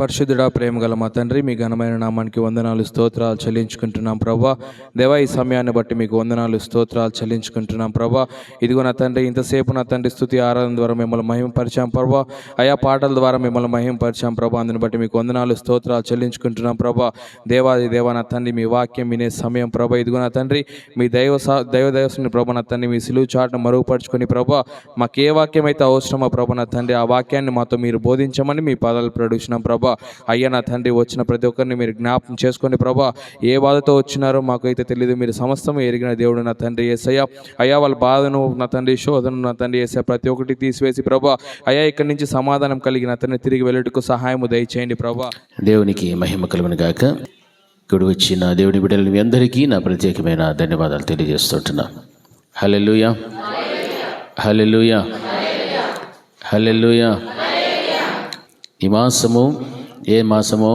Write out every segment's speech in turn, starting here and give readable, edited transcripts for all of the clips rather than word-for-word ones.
పరిశుద్ధుడా, ప్రేమ గల మా తండ్రి, మీ ఘనమైన నామానికి వందనాలు స్తోత్రాలు చెల్లించుకుంటున్నాం ప్రభా. దేవా, ఈ సమయాన్ని బట్టి మీకు వందనాలు స్తోత్రాలు చెల్లించుకుంటున్నాం ప్రభా. ఇదిగో నా తండ్రి, ఇంతసేపు నా తండ్రి స్తుతి ఆరాధన ద్వారా మిమ్మల్ని మహిమపరిచాం ప్రభా. ఆయా పాటల ద్వారా మిమ్మల్ని మహిమపరిచాం ప్రభా. అందుని బట్టి మీకు వందనాలు స్తోత్రాలు చెల్లించుకుంటున్నాం ప్రభా. దేవా నా తండ్రి, మీ వాక్యం వినే సమయం ప్రభా. ఇదిగో నా తండ్రి, మీ దైవదేవస్తుని ప్రభా నా తండ్రి, మీ సిలువు చాటును మరుగుపరుచుకొని ప్రభా, మాకు ఏ వాక్యం అయితే అవసరమో ప్రభా నా తండ్రి, ఆ వాక్యాన్ని మాతో మీరు బోధించమని మీ పాదాలు ప్రడుచున్నాం ప్రభా. అయ్యా నా తండ్రి, వచ్చిన ప్రతి ఒక్కరిని మీరు జ్ఞాపకం చేసుకోండి ప్రభా. ఏ బాధతో వచ్చినారో మాకైతే తెలియదు, మీరు సమస్తం ఎరిగిన దేవుడు నా తండ్రి యేసయ్య. అయ్యా, వాళ్ళ బాధను నా తండ్రి, శోధను నా తండ్రి యేసయ్య ప్రతి ఒక్కటి తీసివేసి ప్రభా, అయ్యా ఇక్కడి నుంచి సమాధానం కలిగిన తండ్రి తిరిగి వెళ్ళుటకు సహాయము దయచేయండి ప్రభా. దేవునికి మహిమ కలుగును గాక. ఇక్కడ వచ్చిన దేవుని బిడ్డలు మీ అందరికీ నా ప్రత్యేకమైన ధన్యవాదాలు తెలియజేస్తుంటున్నా. హల్లెలూయా, హల్లెలూయా, హల్లెలూయా. ఈ మాసము ఏ మాసము?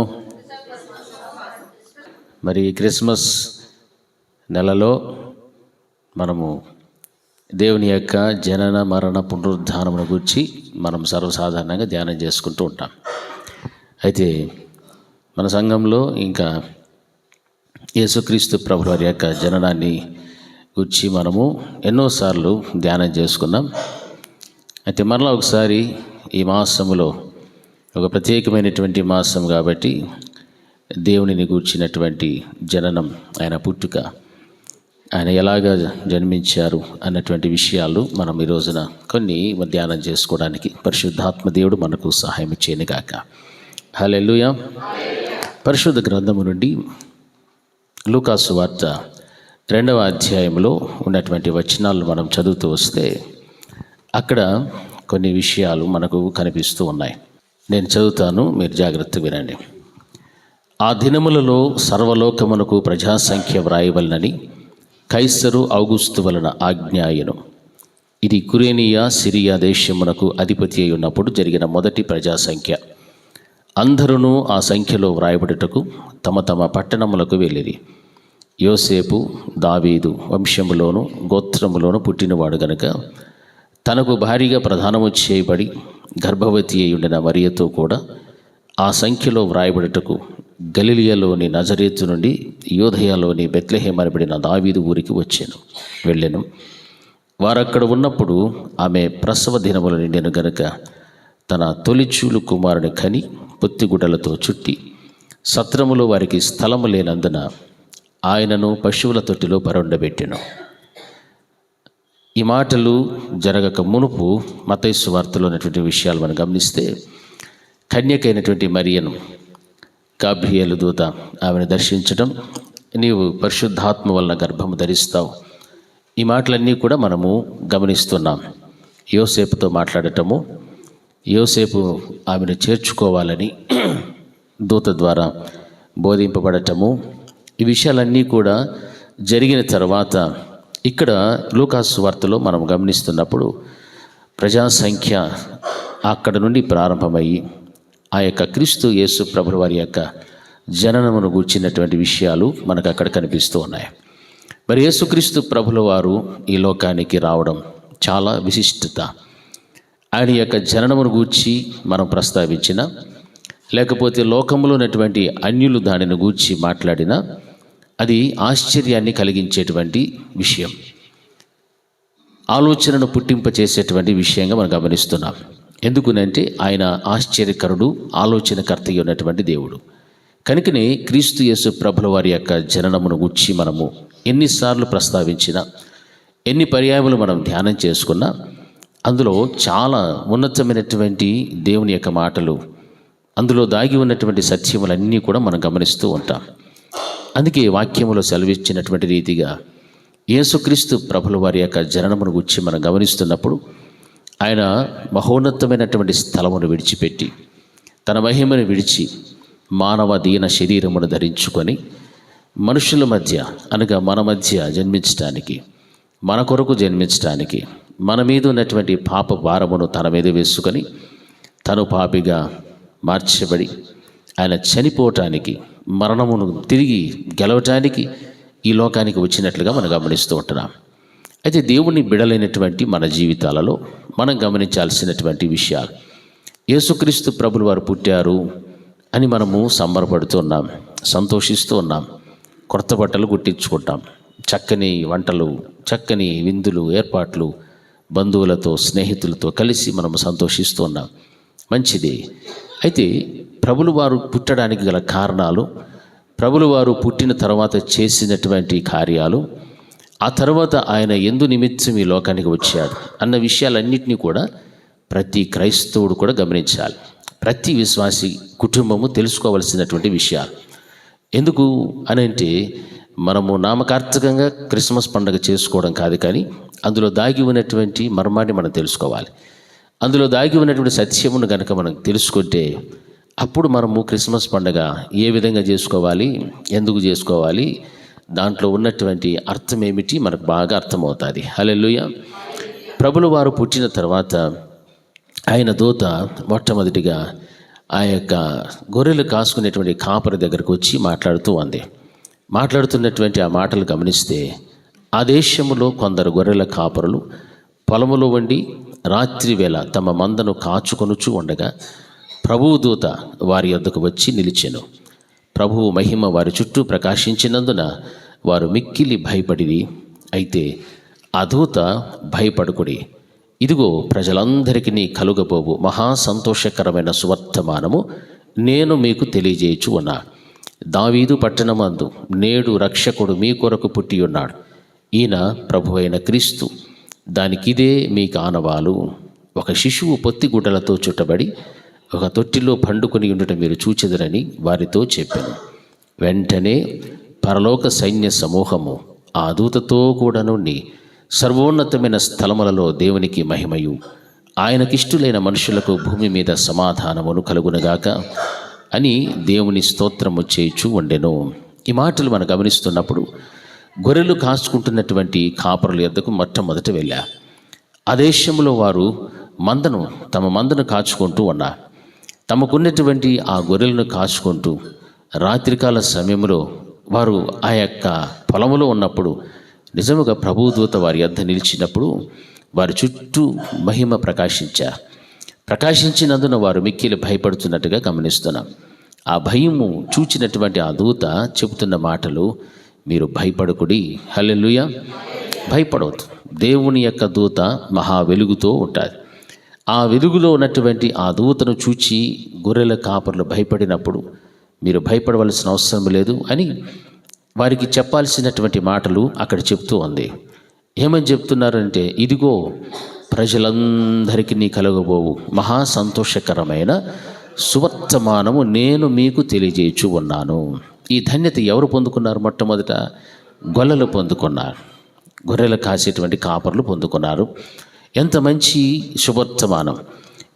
మరి క్రిస్మస్ నెలలో మనము దేవుని యొక్క జనన మరణ పునరుద్ధానమును గురించి మనం సర్వసాధారణంగా ధ్యానం చేసుకుంటూ ఉంటాం. అయితే మన సంఘంలో ఇంకా యేసుక్రీస్తు ప్రభువు వారి యొక్క జననాన్ని గురించి మనము ఎన్నోసార్లు ధ్యానం చేసుకున్నాం. అయితే మరలా ఒకసారి ఈ మాసములో ఒక ప్రత్యేకమైనటువంటి మాసం కాబట్టి దేవునిని గూర్చినటువంటి జననం, ఆయన పుట్టుక, ఆయన ఎలాగ జన్మించారు అన్నటువంటి విషయాలు మనం ఈ రోజున కొన్ని ధ్యానం చేసుకోవడానికి పరిశుద్ధాత్మ దేవుడు మనకు సహాయం చేయనుగాక. హల్లెలూయా. పరిశుద్ధ గ్రంథము నుండి లూకాసు వార్త 2వ అధ్యాయంలో ఉన్నటువంటి వచనాలు మనం చదువుతూ వస్తే అక్కడ కొన్ని విషయాలు మనకు కనిపిస్తూ ఉన్నాయి. నేను చదువుతాను, మీరు జాగ్రత్తగా వినండి. ఆ దినములలో సర్వలోకమునకు ప్రజాసంఖ్య వ్రాయవలనని కైసరు ఔగుస్తు వలన ఆజ్ఞాయను. ఇది కురేనియా సిరియా దేశమునకు అధిపతి అయి ఉన్నప్పుడు జరిగిన మొదటి ప్రజాసంఖ్య. అందరూ ఆ సంఖ్యలో వ్రాయబడుటకు తమ తమ పట్టణములకు వెళ్ళిరి. యోసేపు దావీదు వంశములోను గోత్రములోను పుట్టినవాడు గనుక తనకు భారీగా ప్రధానము చేయబడి గర్భవతి అయి ఉండిన మరియతో కూడా ఆ సంఖ్యలో వ్రాయబడుటకు గలిలియలోని నజరేతు నుండి యూదయలోని బెత్లెహేము అనబడిన దావీదు ఊరికి వెళ్ళెను. వారక్కడ ఉన్నప్పుడు ఆమె ప్రసవ దినములు నిండెను గనుక తన తొలిచూలు కుమారుని కని పొత్తిగుడ్డలతో చుట్టి సత్రములో వారికి స్థలము లేనందున ఆయనను పశువుల తొట్టిలో పరుండబెట్టెను. ఈ మాటలు జరగక మునుపు మత్తయి సువార్తలో ఉన్నటువంటి విషయాలు మనం గమనిస్తే, కన్యకైనటువంటి మరియను గాబ్రియేలు దూత ఆమెను దర్శించడం, నీవు పరిశుద్ధాత్మ వలన గర్భము ధరిస్తావు, ఈ మాటలన్నీ కూడా మనము గమనిస్తున్నాం. యోసేపుతో మాట్లాడటము, యోసేపు ఆమెను చేర్చుకోవాలని దూత ద్వారా బోధింపబడటము, ఈ విషయాలన్నీ కూడా జరిగిన తర్వాత ఇక్కడ లూకాసు వార్తలో మనం గమనిస్తున్నప్పుడు ప్రజాసంఖ్య అక్కడ నుండి ప్రారంభమయ్యి ఆ యొక్క క్రీస్తు యేసు ప్రభువు వారి యొక్క జననమును గూర్చినటువంటి విషయాలు మనకు అక్కడ కనిపిస్తూ ఉన్నాయి. మరి యేసుక్రీస్తు ప్రభుల వారు ఈ లోకానికి రావడం చాలా విశిష్టత. ఆయన యొక్క జననమును గూర్చి మనం ప్రస్తావించిన, లేకపోతే లోకంలో ఉన్నటువంటి అన్యులు దానిని గూర్చి మాట్లాడినా అది ఆశ్చర్యాన్ని కలిగించేటువంటి విషయం, ఆలోచనను పుట్టింపచేసేటువంటి విషయంగా మనం గమనిస్తున్నాం. ఎందుకునంటే ఆయన ఆశ్చర్యకరుడు, ఆలోచనకర్త ఉన్నటువంటి దేవుడు. కనుకనే క్రీస్తు యేసు ప్రభుల వారి యొక్క జననమును గురించి మనము ఎన్నిసార్లు ప్రస్తావించినా, ఎన్ని పర్యాయములు మనం ధ్యానం చేసుకున్నా అందులో చాలా ఉన్నతమైనటువంటి దేవుని యొక్క మాటలు, అందులో దాగి ఉన్నటువంటి సత్యములన్నీ కూడా మనం గమనిస్తూ ఉంటాం. అందుకే వాక్యములో సెలవిచ్చినటువంటి రీతిగా యేసుక్రీస్తు ప్రభుల వారి యొక్క జననమును గురించి మనం గమనిస్తున్నప్పుడు ఆయన మహోన్నతమైనటువంటి స్థలమును విడిచిపెట్టి తన మహిమను విడిచి మానవ దీన శరీరమును ధరించుకొని మనుషుల మధ్య అనగా మన మధ్య జన్మించడానికి, మన కొరకు జన్మించడానికి, మన మీద ఉన్నటువంటి పాప భారమును తన మీద వేసుకొని తను పాపిగా మార్చబడి ఆయన చనిపోవటానికి, మరణమును తిరిగి గెలవటానికి ఈ లోకానికి వచ్చినట్లుగా మనం గమనిస్తూ ఉంటున్నాం. అయితే దేవుని బిడలైనటువంటి మన జీవితాలలో మనం గమనించాల్సినటువంటి విషయాలు, యేసుక్రీస్తు ప్రభులు వారు పుట్టారు అని మనము సంబరపడుతూ ఉన్నాం, సంతోషిస్తూ ఉన్నాం. కొత్త బట్టలు కుట్టించుకుంటాం, చక్కని వంటలు, చక్కని విందులు, ఏర్పాట్లు, బంధువులతో స్నేహితులతో కలిసి మనము సంతోషిస్తూ ఉన్నాం. మంచిది. అయితే ప్రభులు వారు పుట్టడానికి గల కారణాలు, ప్రభులు వారు పుట్టిన తర్వాత చేసినటువంటి కార్యాలు, ఆ తర్వాత ఆయన ఎందు నిమిత్తం ఈ లోకానికి వచ్చాడు అన్న విషయాలన్నింటినీ కూడా ప్రతి క్రైస్తవుడు కూడా గమనించాలి. ప్రతి విశ్వాసి కుటుంబము తెలుసుకోవలసినటువంటి విషయాలు. ఎందుకు అని అంటే, మనము నామకార్థకంగా క్రిస్మస్ పండుగ చేసుకోవడం కాదు, కానీ అందులో దాగి ఉన్నటువంటి మర్మాన్ని మనం తెలుసుకోవాలి. అందులో దాగి ఉన్నటువంటి సత్యమును కనుక మనం తెలుసుకుంటే అప్పుడు మనము క్రిస్మస్ పండుగ ఏ విధంగా చేసుకోవాలి, ఎందుకు చేసుకోవాలి, దాంట్లో ఉన్నటువంటి అర్థం ఏమిటి మనకు బాగా అర్థమవుతుంది. హల్లెలూయా. ప్రభులు వారు పుట్టిన తర్వాత ఆయన దూత మొట్టమొదటిగా ఆ యొక్క గొర్రెలు కాసుకునేటువంటి కాపరి దగ్గరకు వచ్చి మాట్లాడుతూ ఉంది. మాట్లాడుతున్నటువంటి ఆ మాటలు గమనిస్తే, ఆ దేశంలో కొందరు గొర్రెల కాపరులు పొలములో ఉండి రాత్రి వేళ తమ మందను కాచుకొనుచు ఉండగా ప్రభువు దూత వారి యొద్దకు వచ్చి నిలిచెను. ప్రభువు మహిమ వారి చుట్టూ ప్రకాశించినందున వారు మిక్కిలి భయపడిరి. అయితే ఆ దూత, భయపడుకుడి, ఇదిగో ప్రజలందరికీ కలుగబోవు మహా సంతోషకరమైన సువర్తమానము నేను మీకు తెలియజేయచ్చు ఉన్నా. దావీదు పట్టణమందు నేడు రక్షకుడు మీ కొరకు పుట్టి ఉన్నాడు. ఈయన ప్రభువైన క్రీస్తు. దానికిదే మీకు ఆనవాలు. ఒక శిశువు పొత్తిగుడ్డలతో చుట్టబడి ఒక తొట్టిలో పండుకొని ఉండటం మీరు చూచెదరని వారితో చెప్పాను. వెంటనే పరలోక సైన్య సమూహము ఆ దూతతో కూడా నుండి సర్వోన్నతమైన స్థలములలో దేవునికి మహిమయు, ఆయనకిష్టులైన మనుషులకు భూమి మీద సమాధానమును కలుగునగాక అని దేవుని స్తోత్రము చేయుచు ఉండెను. ఈ మాటలు మనం గమనిస్తున్నప్పుడు గొర్రెలు కాచుకుంటున్నటువంటి కాపరుల యొద్దకు మొట్టమొదట వెళ్ళా. ఆ దేశంలో వారు తమ మందను కాచుకుంటూ ఉన్నారు. తమకున్నటువంటి ఆ గొర్రెలను కాచుకుంటూ రాత్రికాల సమయంలో వారు ఆ యొక్క పొలములో ఉన్నప్పుడు నిజముగా ప్రభుదూత వారి యొద్ద నిలిచినప్పుడు వారి చుట్టూ మహిమ ప్రకాశించినందున వారు మిక్కిలి భయపడుతున్నట్టుగా గమనిస్తున్నాం. ఆ భయము చూచినటువంటి ఆ దూత చెబుతున్న మాటలు, మీరు భయపడకుడి. హల్లెలూయా. భయపడవద్దు. దేవుని యొక్క దూత మహా వెలుగుతో ఉంటుంది. ఆ వెలుగులో ఉన్నటువంటి ఆ దూతను చూచి గొర్రెల కాపర్లు భయపడినప్పుడు మీరు భయపడవలసిన అవసరం లేదు అని వారికి చెప్పాల్సినటువంటి మాటలు అక్కడ చెప్తూ ఉంది. ఏమని చెప్తున్నారంటే, ఇదిగో ప్రజలందరికీ కలగబోవు మహా సంతోషకరమైన సువర్తమానము నేను మీకు తెలియజేయచ్చు ఉన్నాను. ఈ ధన్యత ఎవరు పొందుకున్నారు? మొట్టమొదట గొర్రెలు పొందుకున్నారు. గొర్రెలు కాసేటువంటి కాపర్లు పొందుకున్నారు. ఎంత మంచి సువర్తమానం!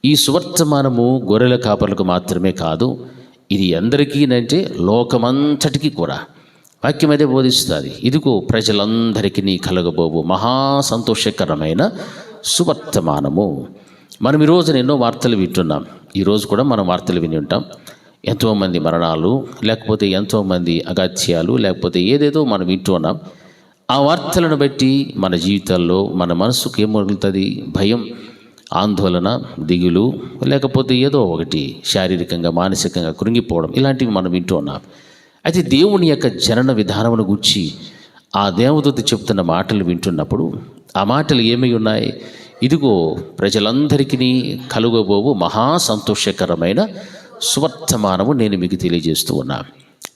ఈ సువర్తమానము గొర్రెల కాపర్లకు మాత్రమే కాదు, ఇది అందరికీనంటే లోకమంతటికీ కూడా. వాక్యం అదే బోధిస్తుంది. ఇదిగో ప్రజలందరికీ కలగబోవు మహా సంతోషకరమైన సువర్తమానము. మనం ఈ రోజున ఎన్నో వార్తలు వింటున్నాం. ఈరోజు కూడా మనం వార్తలు విని ఉంటాం. ఎంతోమంది మరణాలు, లేకపోతే ఎంతోమంది అగాత్యాలు, లేకపోతే ఏదేదో మనం వింటూ ఉన్నాం. ఆ వార్తలను బట్టి మన జీవితాల్లో మన మనసుకు ఏం మొదలుతుంది? భయం, ఆందోళన, దిగులు, లేకపోతే ఏదో ఒకటి శారీరకంగా మానసికంగా కృంగిపోవడం, ఇలాంటివి మనం వింటూ ఉన్నాం. అయితే దేవుని యొక్క జనన విధానమును గురించి ఆ దేవదూత చెప్తున్న మాటలు వింటున్నప్పుడు ఆ మాటలు ఏమై ఉన్నాయి? ఇదిగో ప్రజలందరికీ కలుగబోవు మహా సంతోషకరమైన సువర్తమానము నేను మీకు తెలియజేస్తూ ఉన్నాను.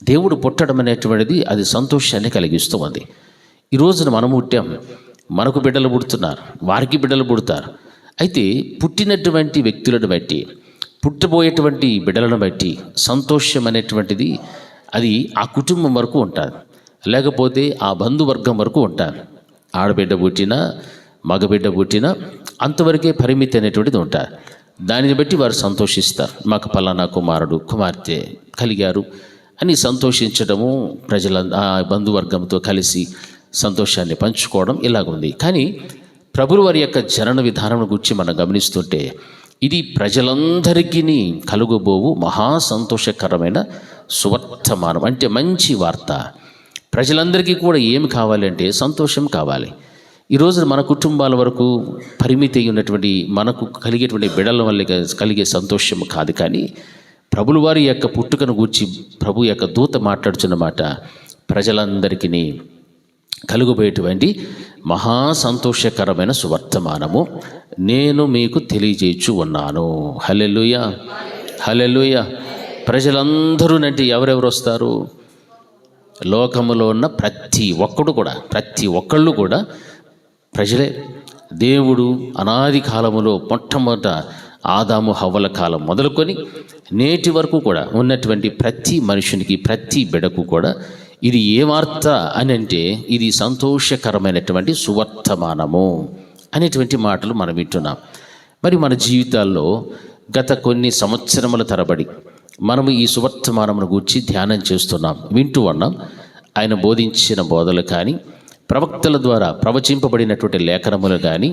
దేవుడు పుట్టడం అనేటువంటిది అది సంతోషాన్ని కలిగిస్తూ ఉంది. ఈ రోజున మనం పుట్టాం, మనకు బిడ్డలు పుడుతున్నారు, వారికి బిడ్డలు పుడతారు. అయితే పుట్టినటువంటి వ్యక్తులను బట్టి, పుట్టబోయేటువంటి బిడ్డలను బట్టి సంతోషం అనేటువంటిది అది ఆ కుటుంబం వరకు ఉంటుంది, లేకపోతే ఆ బంధువర్గం వరకు ఉంటుంది. ఆడబిడ్డ పుట్టినా మగబిడ్డ పుట్టినా అంతవరకే పరిమితి అనేటువంటిది ఉంటుంది. దానిని బట్టి వారు సంతోషిస్తారు. మాకు పలానా కుమారుడు కుమార్తె కలిగారు అని సంతోషించడము, ప్రజల ఆ బంధువర్గంతో కలిసి సంతోషాన్ని పంచుకోవడం ఇలాగుంది. కానీ ప్రభువు వారి యొక్క జనన విధానం గురించి మనం గమనిస్తుంటే ఇది ప్రజలందరికీ కలుగబోవు మహా సంతోషకరమైన సువర్తమానం. అంటే మంచి వార్త. ప్రజలందరికీ కూడా ఏమి కావాలంటే సంతోషం కావాలి. ఈరోజు మన కుటుంబాల వరకు పరిమితి ఉన్నటువంటి మనకు కలిగేటువంటి బిడల వల్ల కలిగే సంతోషం కాదు, కానీ ప్రభుల వారి యొక్క పుట్టుకను గూర్చి ప్రభు యొక్క దూత మాట్లాడుతున్నమాట ప్రజలందరికీ కలుగుబోయేటువంటి మహా సంతోషకరమైన సువర్తమానము నేను మీకు తెలియజేయచ్చు ఉన్నాను. హల్లెలూయా, హల్లెలూయా. ప్రజలందరూ అంటే ఎవరెవరు వస్తారు? లోకములో ఉన్న ప్రతి ఒక్కళ్ళు కూడా ప్రజలే. దేవుడు అనాది కాలములో మొట్టమొదట ఆదాము హవ్వల కాలం మొదలుకొని నేటి వరకు కూడా ఉన్నటువంటి ప్రతి మనుషునికి, ప్రతి బిడకు కూడా ఇది ఏ వార్త అని అంటే ఇది సంతోషకరమైనటువంటి సువర్తమానము అనేటువంటి మాటలు మనం వింటున్నాం. మరి మన జీవితాల్లో గత కొన్ని సంవత్సరముల తరబడి మనము ఈ సువర్తమానమును గూర్చి ధ్యానం చేస్తున్నాం, వింటూ ఉన్నాం. ఆయన బోధించిన బోధలు కానీ, ప్రవక్తల ద్వారా ప్రవచింపబడినటువంటి లేఖనములు కానీ,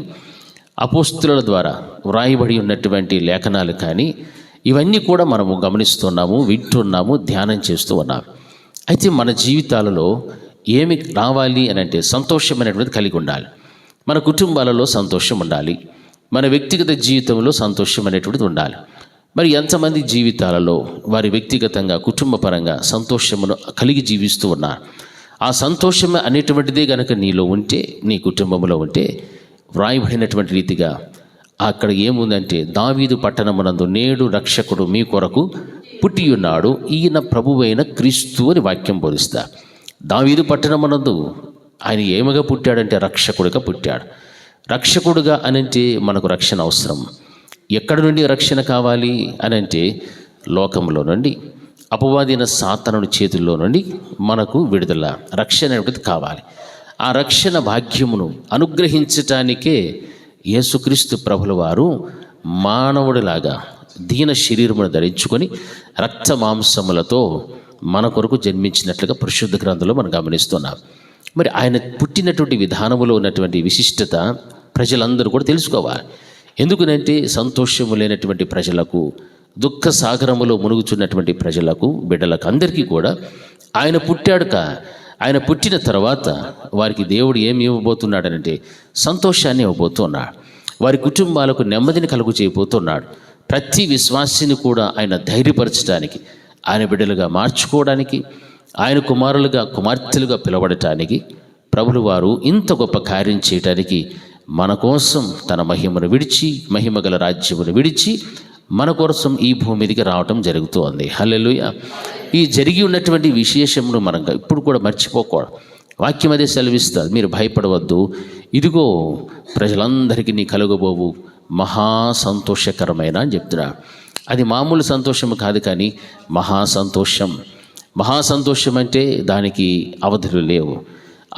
అపోస్తుల ద్వారా వ్రాయబడి ఉన్నటువంటి లేఖనాలు కానీ, ఇవన్నీ కూడా మనము గమనిస్తున్నాము, వింటున్నాము, ధ్యానం చేస్తూ ఉన్నాము. అయితే మన జీవితాలలో ఏమి రావాలి అని అంటే సంతోషమైనటువంటిది కలిగి ఉండాలి. మన కుటుంబాలలో సంతోషం ఉండాలి, మన వ్యక్తిగత జీవితంలో సంతోషం అనేటువంటిది ఉండాలి. మరి ఎంతమంది జీవితాలలో వారి వ్యక్తిగతంగా, కుటుంబపరంగా సంతోషమును కలిగి జీవిస్తూ ఉన్నారు? ఆ సంతోషం అనేటువంటిదే గనక నీలో ఉంటే, నీ కుటుంబంలో ఉంటే, వ్రాయబడినటువంటి రీతిగా అక్కడ ఏముందంటే దావీదు పట్టణమునందు నేడు రక్షకుడు మీ కొరకు పుట్టి ఉన్నాడు, ఈయన ప్రభువైన క్రీస్తు అని వాక్యం బోధిస్తా. దావీదు పట్టణమునందు ఆయన ఏమగా పుట్టాడంటే రక్షకుడిగా పుట్టాడు. రక్షకుడుగా అనంటే మనకు రక్షణ అవసరం. ఎక్కడి నుండి రక్షణ కావాలి అనంటే లోకంలో నుండి, అపవాదైన సాతానుడి చేతుల్లో నుండి మనకు విడుదల, రక్షణ అనేది కావాలి. ఆ రక్షణ భాగ్యమును అనుగ్రహించటానికే యేసుక్రీస్తు ప్రభుల వారు మానవుడిలాగా దీన శరీరమును ధరించుకొని రక్త మాంసములతో మన కొరకు జన్మించినట్లుగా పరిశుద్ధ గ్రంథంలో మనం గమనిస్తున్నాం. మరి ఆయన పుట్టినటువంటి విధానములో ఉన్నటువంటి విశిష్టత ప్రజలందరూ కూడా తెలుసుకోవాలి. ఎందుకనంటే సంతోషము లేనటువంటి ప్రజలకు, దుఃఖ సాగరములో మునుగుచున్నటువంటి ప్రజలకు, బిడ్డలకు అందరికీ కూడా ఆయన పుట్టాడుక. ఆయన పుట్టిన తర్వాత వారికి దేవుడు ఏమి ఇవ్వబోతున్నాడనంటే సంతోషాన్ని ఇవ్వబోతున్నాడు. వారి కుటుంబాలకు నెమ్మదిని కలుగు చేయబోతున్నాడు. ప్రతి విశ్వాసిని కూడా ఆయన ధైర్యపరచడానికి, ఆయన బిడ్డలుగా మార్చుకోవడానికి, ఆయన కుమారులుగా, కుమార్తెలుగా పిలవడటానికి ప్రభులు వారు ఇంత గొప్ప కార్యం చేయడానికి మన కోసం తన మహిమను విడిచి, మహిమగల రాజ్యమును విడిచి మన కోసం ఈ భూమి మీదకి రావటం జరుగుతోంది. హల్లెలూయా. ఈ జరిగి ఉన్నటువంటి విశేషమును మనం ఇప్పుడు కూడా మర్చిపోకూడదు. వాక్యం అదే సెలవిస్తుంది, మీరు భయపడవద్దు, ఇదిగో ప్రజలందరికీ నీ కలుగబోవు మహా సంతోషకరమైన అని చెప్తున్నాడు. అది మామూలు సంతోషము కాదు, కానీ మహా సంతోషం. మహా సంతోషం అంటే దానికి అవధులు లేవు.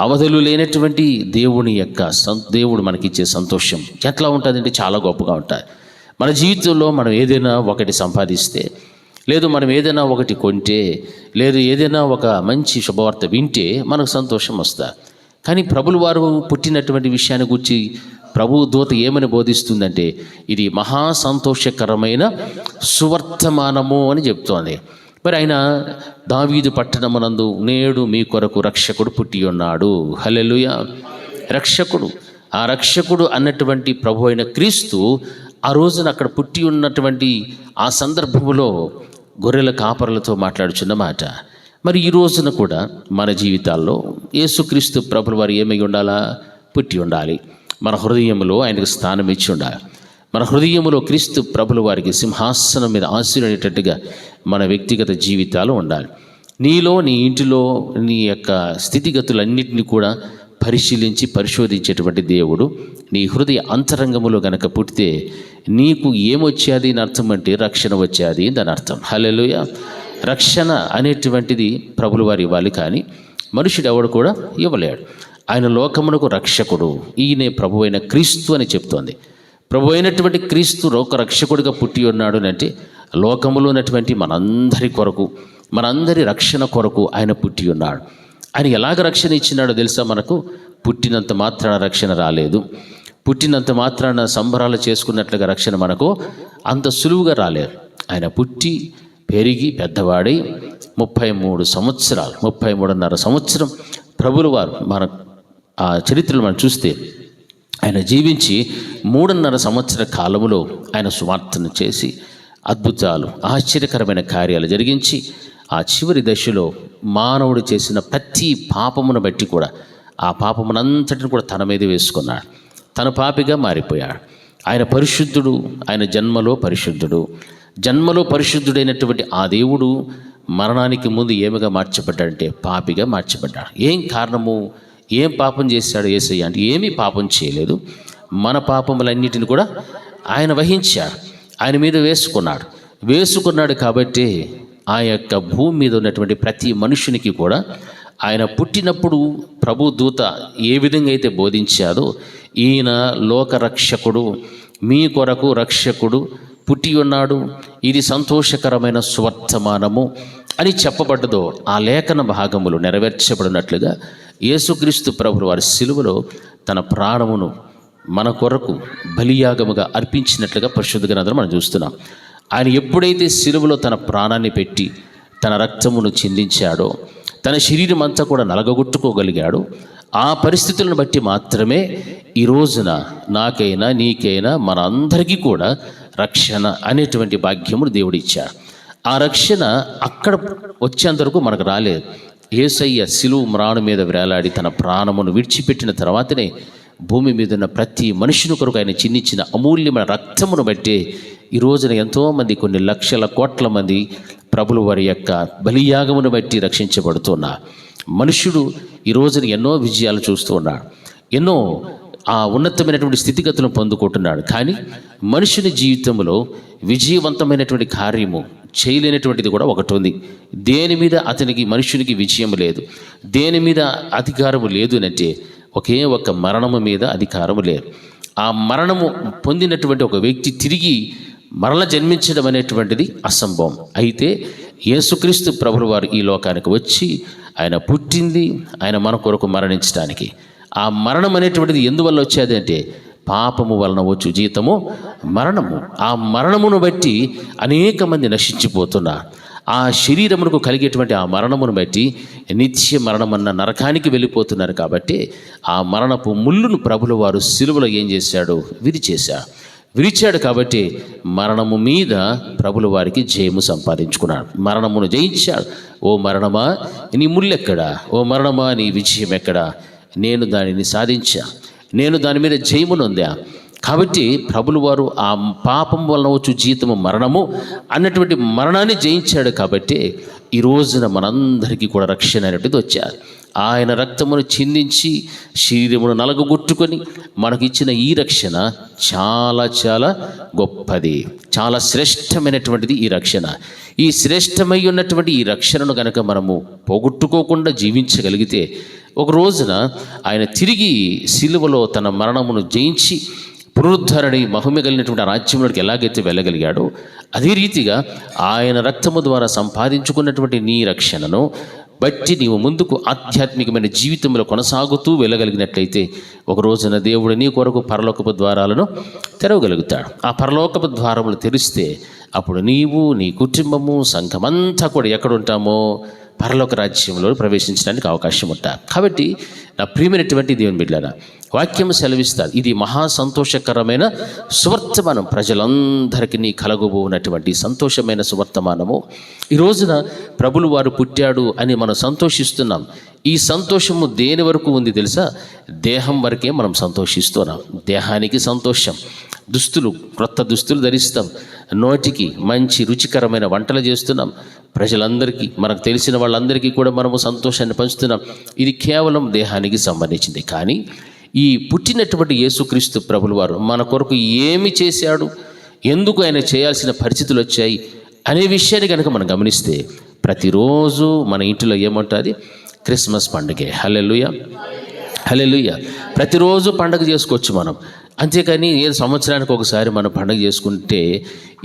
అవధులు లేనటువంటి దేవుని యొక్క దేవుడు మనకిచ్చే సంతోషం ఎట్లా ఉంటుందంటే చాలా గొప్పగా ఉంటుంది. మన జీవితంలో మనం ఏదైనా ఒకటి సంపాదిస్తే, లేదు మనం ఏదైనా ఒకటి కొంటే, లేదు ఏదైనా ఒక మంచి శుభవార్త వింటే మనకు సంతోషం వస్తుంది. కానీ ప్రభులు వారు పుట్టినటువంటి విషయాన్ని గురించి ప్రభు దూత ఏమని బోధిస్తుందంటే ఇది మహా సంతోషకరమైన సువర్తమానము అని చెప్తోంది. మరి ఆయన దావీదు పట్టణమునందు నేడు మీ కొరకు రక్షకుడు పుట్టి ఉన్నాడు. హల్లెలూయా. రక్షకుడు, ఆ రక్షకుడు అన్నటువంటి ప్రభు అయిన క్రీస్తు ఆ రోజున అక్కడ పుట్టి ఉన్నటువంటి ఆ సందర్భంలో గొర్రెల కాపరులతో మాట్లాడుచున్న మాట. మరి ఈ రోజున కూడా మన జీవితాల్లో యేసుక్రీస్తు ప్రభుల వారు ఏమై ఉండాలా? పుట్టి ఉండాలి. మన హృదయంలో ఆయనకు స్థానం ఇచ్చి ఉండాలి. మన హృదయంలో క్రీస్తు ప్రభుల వారికి సింహాసనం మీద ఆశీర్వదించేటట్టుగా మన వ్యక్తిగత జీవితాలు ఉండాలి. నీలో, నీ ఇంటిలో నీ యొక్క స్థితిగతులన్నింటినీ కూడా పరిశీలించి పరిశోధించేటువంటి దేవుడు నీ హృదయ అంతరంగములో గనక పుట్టితే నీకు ఏమొచ్చేది అని అర్థం అంటే రక్షణ వచ్చేది దాని అర్థం. హల్లెలూయా. రక్షణ అనేటువంటిది ప్రభుల వారు ఇవ్వాలి, కానీ మనుషుడు ఎవడు కూడా ఇవ్వలేడు. ఆయన లోకమునకు రక్షకుడు, ఈయనే ప్రభు అయిన క్రీస్తు అని చెప్తోంది. ప్రభు అయినటువంటి క్రీస్తు లోక రక్షకుడిగా పుట్టి ఉన్నాడు అంటే లోకములో ఉన్నటువంటి మనందరి కొరకు, మనందరి రక్షణ కొరకు ఆయన పుట్టి ఉన్నాడు. ఆయన ఎలాగ రక్షణ ఇచ్చినాడో తెలుసా? మనకు పుట్టినంత మాత్రాన రక్షణ రాలేదు. పుట్టినంత మాత్రాన సంబరాలు చేసుకున్నట్లుగా రక్షణ మనకు అంత సులువుగా రాలేదు. ఆయన పుట్టి పెరిగి పెద్దవాడై 33 సంవత్సరాలు, 33.5 సంవత్సరం ప్రభుల వారు మన ఆ చరిత్రలు మనం చూస్తే ఆయన జీవించి 3.5 సంవత్సర కాలములో ఆయన సువార్తను చేసి అద్భుతాలు, ఆశ్చర్యకరమైన కార్యాలు జరిగించి ఆ చివరి దశలో మానవుడు చేసిన ప్రతి పాపమును బట్టి కూడా ఆ పాపమునంతటిని కూడా తన మీద వేసుకున్నాడు. తన పాపిగా మారిపోయాడు. ఆయన పరిశుద్ధుడు, ఆయన జన్మలో పరిశుద్ధుడైనటువంటి ఆ దేవుడు మరణానికి ముందు ఏమిగా మార్చబడ్డాడంటే పాపిగా మార్చబడ్డాడు. ఏం కారణము? ఏం పాపం చేశాడు యేసయ్య అంటే ఏమీ పాపం చేయలేదు. మన పాపములన్నిటిని కూడా ఆయన వహించాడు, ఆయన మీద వేసుకున్నాడు కాబట్టి ఆ యొక్క భూమి మీద ఉన్నటువంటి ప్రతి మనుషునికి కూడా ఆయన పుట్టినప్పుడు ప్రభు దూత ఏ విధంగా అయితే బోధించాడో, ఈయన లోకరక్షకుడు, మీ కొరకు రక్షకుడు పుట్టి ఉన్నాడు, ఇది సంతోషకరమైన సువర్తమానము అని చెప్పబడ్డదో ఆ లేఖన భాగములు నెరవేర్చబడినట్లుగా యేసుక్రీస్తు ప్రభువు వారి సిలువలో తన ప్రాణమును మన కొరకు బలియాగముగా అర్పించినట్లుగా పరిశుద్ధ గ్రంథంలో మనం చూస్తున్నాం. ఆయన ఎప్పుడైతే సిలువలో తన ప్రాణాన్ని పెట్టి తన రక్తమును చిందించాడో, తన శరీరం అంతా కూడా నలగగొట్టుకోగలిగాడు. ఆ పరిస్థితులను బట్టి మాత్రమే ఈ రోజున నాకైనా నీకైనా మన అందరికీ కూడా రక్షణ అనేటువంటి భాగ్యమును దేవుడిచ్చాడు. ఆ రక్షణ అక్కడ వచ్చేంతవరకు మనకు రాలేదు. యేసయ్య సిలువ మ్రాను మీద వేలాడి తన ప్రాణమును విడిచిపెట్టిన తర్వాతనే భూమి మీద ఉన్న ప్రతి మనుషుని కొరకు ఆయన చిందించిన అమూల్యమైన రక్తమును బట్టి ఈ రోజున ఎంతోమంది, కొన్ని లక్షల కోట్ల మంది ప్రభులు వారి యొక్క బలియాగమును బట్టి రక్షించబడుతున్నారు. మనుషుడు ఈ రోజున ఎన్నో విజయాలు చూస్తూ ఉన్నాడు, ఎన్నో ఆ ఉన్నతమైనటువంటి స్థితిగతులను పొందుకుంటున్నాడు. కానీ మనుషుని జీవితంలో విజయవంతమైనటువంటి కార్యము చేయలేనటువంటిది కూడా ఒకటి ఉంది. దేని మీద మనుషునికి విజయం లేదు, దేని మీద అధికారము లేదు అంటే ఒకే ఒక మరణము మీద అధికారము లేదు. ఆ మరణము పొందినటువంటి ఒక వ్యక్తి తిరిగి మరల జన్మించడం అనేటువంటిది అసంభవం. అయితే యేసుక్రీస్తు ప్రభువు వారు ఈ లోకానికి వచ్చి ఆయన పుట్టింది ఆయన మన కొరకు మరణించడానికి. ఆ మరణం అనేటువంటిది ఎందువల్ల వచ్చేది అంటే పాపము వలన వచ్చు జీతము మరణము. ఆ మరణమును బట్టి అనేక మంది నశించిపోతున్నారు. ఆ శరీరమునకు కలిగేటువంటి ఆ మరణమును బట్టి నిత్య మరణమన్న నరకానికి వెళ్ళిపోతున్నారు. కాబట్టి ఆ మరణపు ముళ్ళును ప్రభులు వారు సిలువలో ఏం చేశాడు? విరిచాడు. కాబట్టి మరణము మీద ప్రభులు వారికి జయము సంపాదించుకున్నాడు, మరణమును జయించాడు. ఓ మరణమా నీ ముళ్ళెక్కడా? ఓ మరణమా నీ విజయం ఎక్కడా? నేను దానిని సాధించా, నేను దాని మీద జయము నొందా. కాబట్టి ప్రభులు వారు ఆ పాపం వలన వచ్చు జీతము మరణము అన్నటువంటి మరణాన్ని జయించాడు. కాబట్టి ఈ రోజున మనందరికీ కూడా రక్షణ అనేటువంటిది వచ్చారు. ఆయన రక్తమును చిందించి శరీరమును నలగొట్టుకొని మనకు ఇచ్చిన ఈ రక్షణ చాలా చాలా గొప్పది, చాలా శ్రేష్టమైనటువంటిది ఈ రక్షణ. ఈ శ్రేష్టమై ఉన్నటువంటి ఈ రక్షణను కనుక మనము పోగొట్టుకోకుండా జీవించగలిగితే ఒక రోజున ఆయన తిరిగి సిలువలో తన మరణమును జయించి పునరుద్ధరణి మహిమ కలిగినటువంటి రాజ్యంలోకి ఎలాగైతే వెళ్ళగలిగాడో అదే రీతిగా ఆయన రక్తము ద్వారా సంపాదించుకున్నటువంటి నీ రక్షణను బట్టి నీవు ముందుకు ఆధ్యాత్మికమైన జీవితంలో కొనసాగుతూ వెళ్ళగలిగినట్లయితే ఒక రోజున దేవుడు నీ కొరకు పరలోకపు ద్వారాలను తెరవగలుగుతాడు. ఆ పరలోకపు ద్వారములు తెరిస్తే అప్పుడు నీవు, నీ కుటుంబము, సంఘమంతా కూడా ఎక్కడుంటామో పరలోక రాజ్యంలో ప్రవేశించడానికి అవకాశం ఉంటారు. కాబట్టి నా ప్రియమైనటువంటి దేవుని బిడ్డలారా, వాక్యం సెలవిస్తారు, ఇది మహా సంతోషకరమైన సువర్తమానం, ప్రజలందరికీ కలగబోనటువంటి సంతోషమైన సువర్తమానము. ఈ రోజున ప్రభులు వారు పుట్టాడు అని మనం సంతోషిస్తున్నాం. ఈ సంతోషము దేని వరకు ఉంది తెలుసా? దేహం వరకే మనం సంతోషిస్తున్నాం. దేహానికి సంతోషం, దుస్తులు, క్రొత్త దుస్తులు ధరిస్తాం, నోటికి మంచి రుచికరమైన వంటలు చేస్తున్నాం, ప్రజలందరికీ, మనకు తెలిసిన వాళ్ళందరికీ కూడా మనము సంతోషాన్ని పంచుతున్నాం. ఇది కేవలం దేహానికి సంబంధించింది. కానీ ఈ పుట్టినటువంటి యేసుక్రీస్తు ప్రభులు వారు మన కొరకు ఏమి చేశాడు, ఎందుకు ఆయన చేయాల్సిన పరిస్థితులు వచ్చాయి అనే విషయాన్ని కనుక మనం గమనిస్తే ప్రతిరోజు మన ఇంటిలో ఏముంటుంది? క్రిస్మస్ పండుగే. హల్లెలూయా, హల్లెలూయా. ప్రతిరోజు పండుగ చేసుకోవచ్చు మనం. అంతేకాని ఏదో సంవత్సరానికి ఒకసారి మనం పండుగ చేసుకుంటే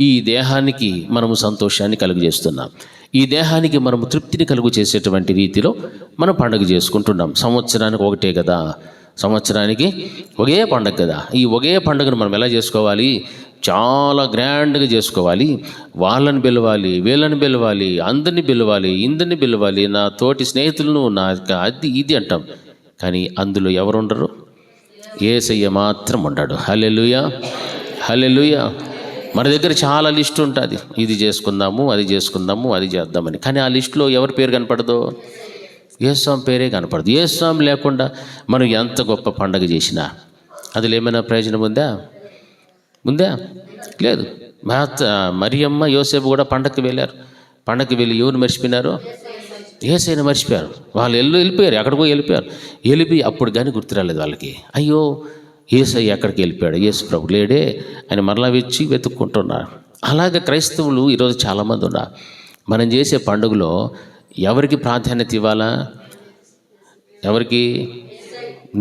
ఈ దేహానికి మనము సంతోషాన్ని కలుగజేస్తున్నాం, ఈ దేహానికి మనము తృప్తిని కలుగు చేసేటువంటి రీతిలో మనం పండుగ చేసుకుంటున్నాం. సంవత్సరానికి ఒకటే కదా, సంవత్సరానికి ఒకే పండుగ కదా. ఈ ఒకే పండుగను మనం ఎలా చేసుకోవాలి? చాలా గ్రాండ్గా చేసుకోవాలి. వాళ్ళని పిలవాలి, వీళ్ళని పిలవాలి, అందరిని పిలవాలి, ఇందరిని పిలవాలి, నా తోటి స్నేహితులను, నా అది ఇది అంటాం. కానీ అందులో ఎవరుండరు? యేసయ్య మాత్రం ఉన్నాడు. హల్లెలూయా, హల్లెలూయా. మన దగ్గర చాలా లిస్ట్ ఉంటుంది, ఇది చేసుకుందాము, అది చేసుకుందాము, అది చేద్దామని. కానీ ఆ లిస్టులో ఎవరి పేరు కనపడదో? యేసుస్వామి పేరే కనపడదు. యేసుస్వామి లేకుండా మనం ఎంత గొప్ప పండగ చేసినా అది ఏమైనా ప్రయోజనం ఉందా? లేదు. మరియమ్మ యోసేపు కూడా పండగకి వెళ్ళారు. పండగకి వెళ్ళి ఎవరు మర్చిపోయినారు? యేసయ్యను మర్చిపోయారు. వాళ్ళు వెళ్ళిపోయారు, ఎక్కడికో వెళ్ళిపోయి అప్పుడు కానీ గుర్తురాలేదు వాళ్ళకి. అయ్యో, యేసయ్య ఎక్కడికి వెళ్ళిపోయాడు, యేసు ప్రభు లేడే అని మరలా వచ్చి వెతుక్కుంటున్నారు. అలాగే క్రైస్తవులు ఈరోజు చాలామంది ఉన్నారు. మనం చేసే పండుగలో ఎవరికి ప్రాధాన్యత ఇవ్వాలా? ఎవరికి?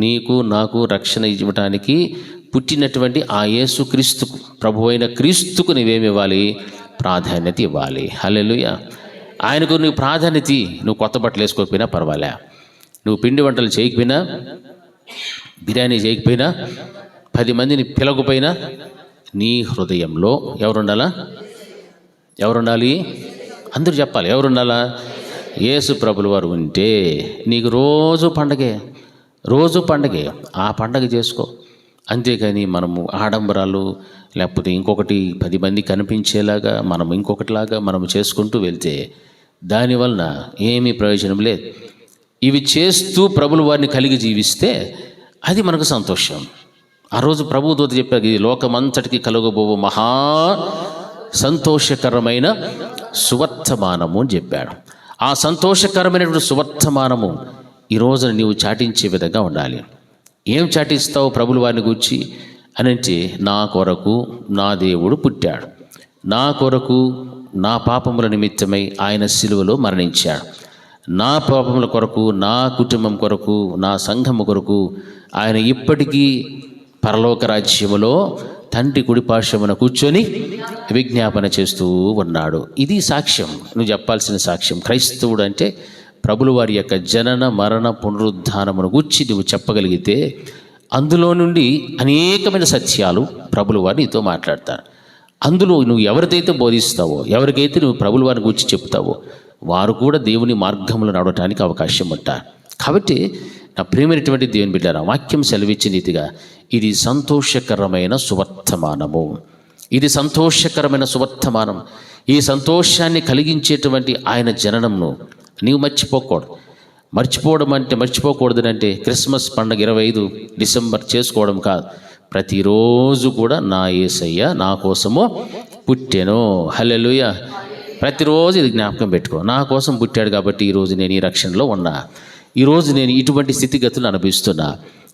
నీకు నాకు రక్షణ ఇవ్వటానికి పుట్టినటువంటి ఆ యేసు క్రీస్తుకు, ప్రభు అయిన క్రీస్తుకు నువ్వేమి ఇవ్వాలి? ప్రాధాన్యత ఇవ్వాలి. హల్లెలూయా. ఆయనకు నువ్వు ప్రాధాన్యత. నువ్వు కొత్త బట్టలు వేసుకోకపోయినా పర్వాలే, నువ్వు పిండి వంటలు చేయకపోయినా, బిర్యానీ చేయకపోయినా, 10 మందిని పిలవకపోయినా, నీ హృదయంలో ఎవరుండాలి? అందరూ చెప్పాలి. ఎవరుండాలా? యేసు ప్రభుల వారు ఉంటే నీకు రోజు పండగే. ఆ పండగ చేసుకో. అంతేకాని మనము ఆడంబరాలు లేకపోతే ఇంకొకటి 10 మంది కనిపించేలాగా మనం ఇంకొకటిలాగా మనం చేసుకుంటూ వెళ్తే దానివలన ఏమీ ప్రయోజనం లేదు. ఇవి చేస్తూ ప్రభుల వారిని కలిగి జీవిస్తే అది మనకు సంతోషం. ఆ రోజు ప్రభువు దూత చెప్పారు, ఇది లోకమంతటికి కలుగబోవు మహా సంతోషకరమైన సువర్తమానము అని చెప్పాడు. ఆ సంతోషకరమైనటువంటి సువర్తమానము ఈ రోజున నీవు చాటించే విధంగా ఉండాలి. ఏం చాటిస్తావు ప్రభుల వారిని గూర్చి అని అంటే, నా కొరకు నా దేవుడు పుట్టాడు, నా కొరకు నా పాపముల నిమిత్తమై ఆయన సిలువలో మరణించాడు, నా పాపముల కొరకు, నా కుటుంబం కొరకు, నా సంఘము కొరకు ఆయన ఇప్పటికీ పరలోక రాజ్యములో తండ్రి కుడిపార్శ్వమున కూర్చొని విజ్ఞాపన చేస్తూ ఉన్నాడు. ఇది సాక్ష్యం, నువ్వు చెప్పాల్సిన సాక్ష్యం. క్రైస్తవుడు అంటే ప్రభుల వారి యొక్క జనన మరణ పునరుద్ధానమును గూర్చి నువ్వు చెప్పగలిగితే అందులో నుండి అనేకమైన సత్యాలు ప్రభుల వారు నీతో మాట్లాడతారు. అందులో నువ్వు ఎవరికైతే బోధిస్తావో, ఎవరికైతే నువ్వు ప్రభుల వారిని గూర్చి చెప్తావో, వారు కూడా దేవుని మార్గంలో నడవటానికి అవకాశం ఉంటారు. కాబట్టి నా ప్రియమైనటువంటి దేవుని బిడ్డారా, వాక్యం సెలవిచ్చిన రీతిగా ఇది సంతోషకరమైన సువర్తమానము. ఇది సంతోషకరమైన సువర్తమానం. ఈ సంతోషాన్ని కలిగించేటువంటి ఆయన జననంను నీవు మర్చిపోకూడదు. మర్చిపోకూడదు అంటే క్రిస్మస్ పండుగ 25 డిసెంబర్ చేసుకోవడం కాదు. ప్రతిరోజు కూడా నా యేసయ్య నా కోసము పుట్టెను. హల్లెలూయా. ప్రతిరోజు ఇది జ్ఞాపకం పెట్టుకో. నా కోసం పుట్టాడు కాబట్టి ఈరోజు నేను ఈ రక్షణలో ఉన్నా, ఈరోజు నేను ఇటువంటి స్థితిగతులు అనుభవిస్తున్నా,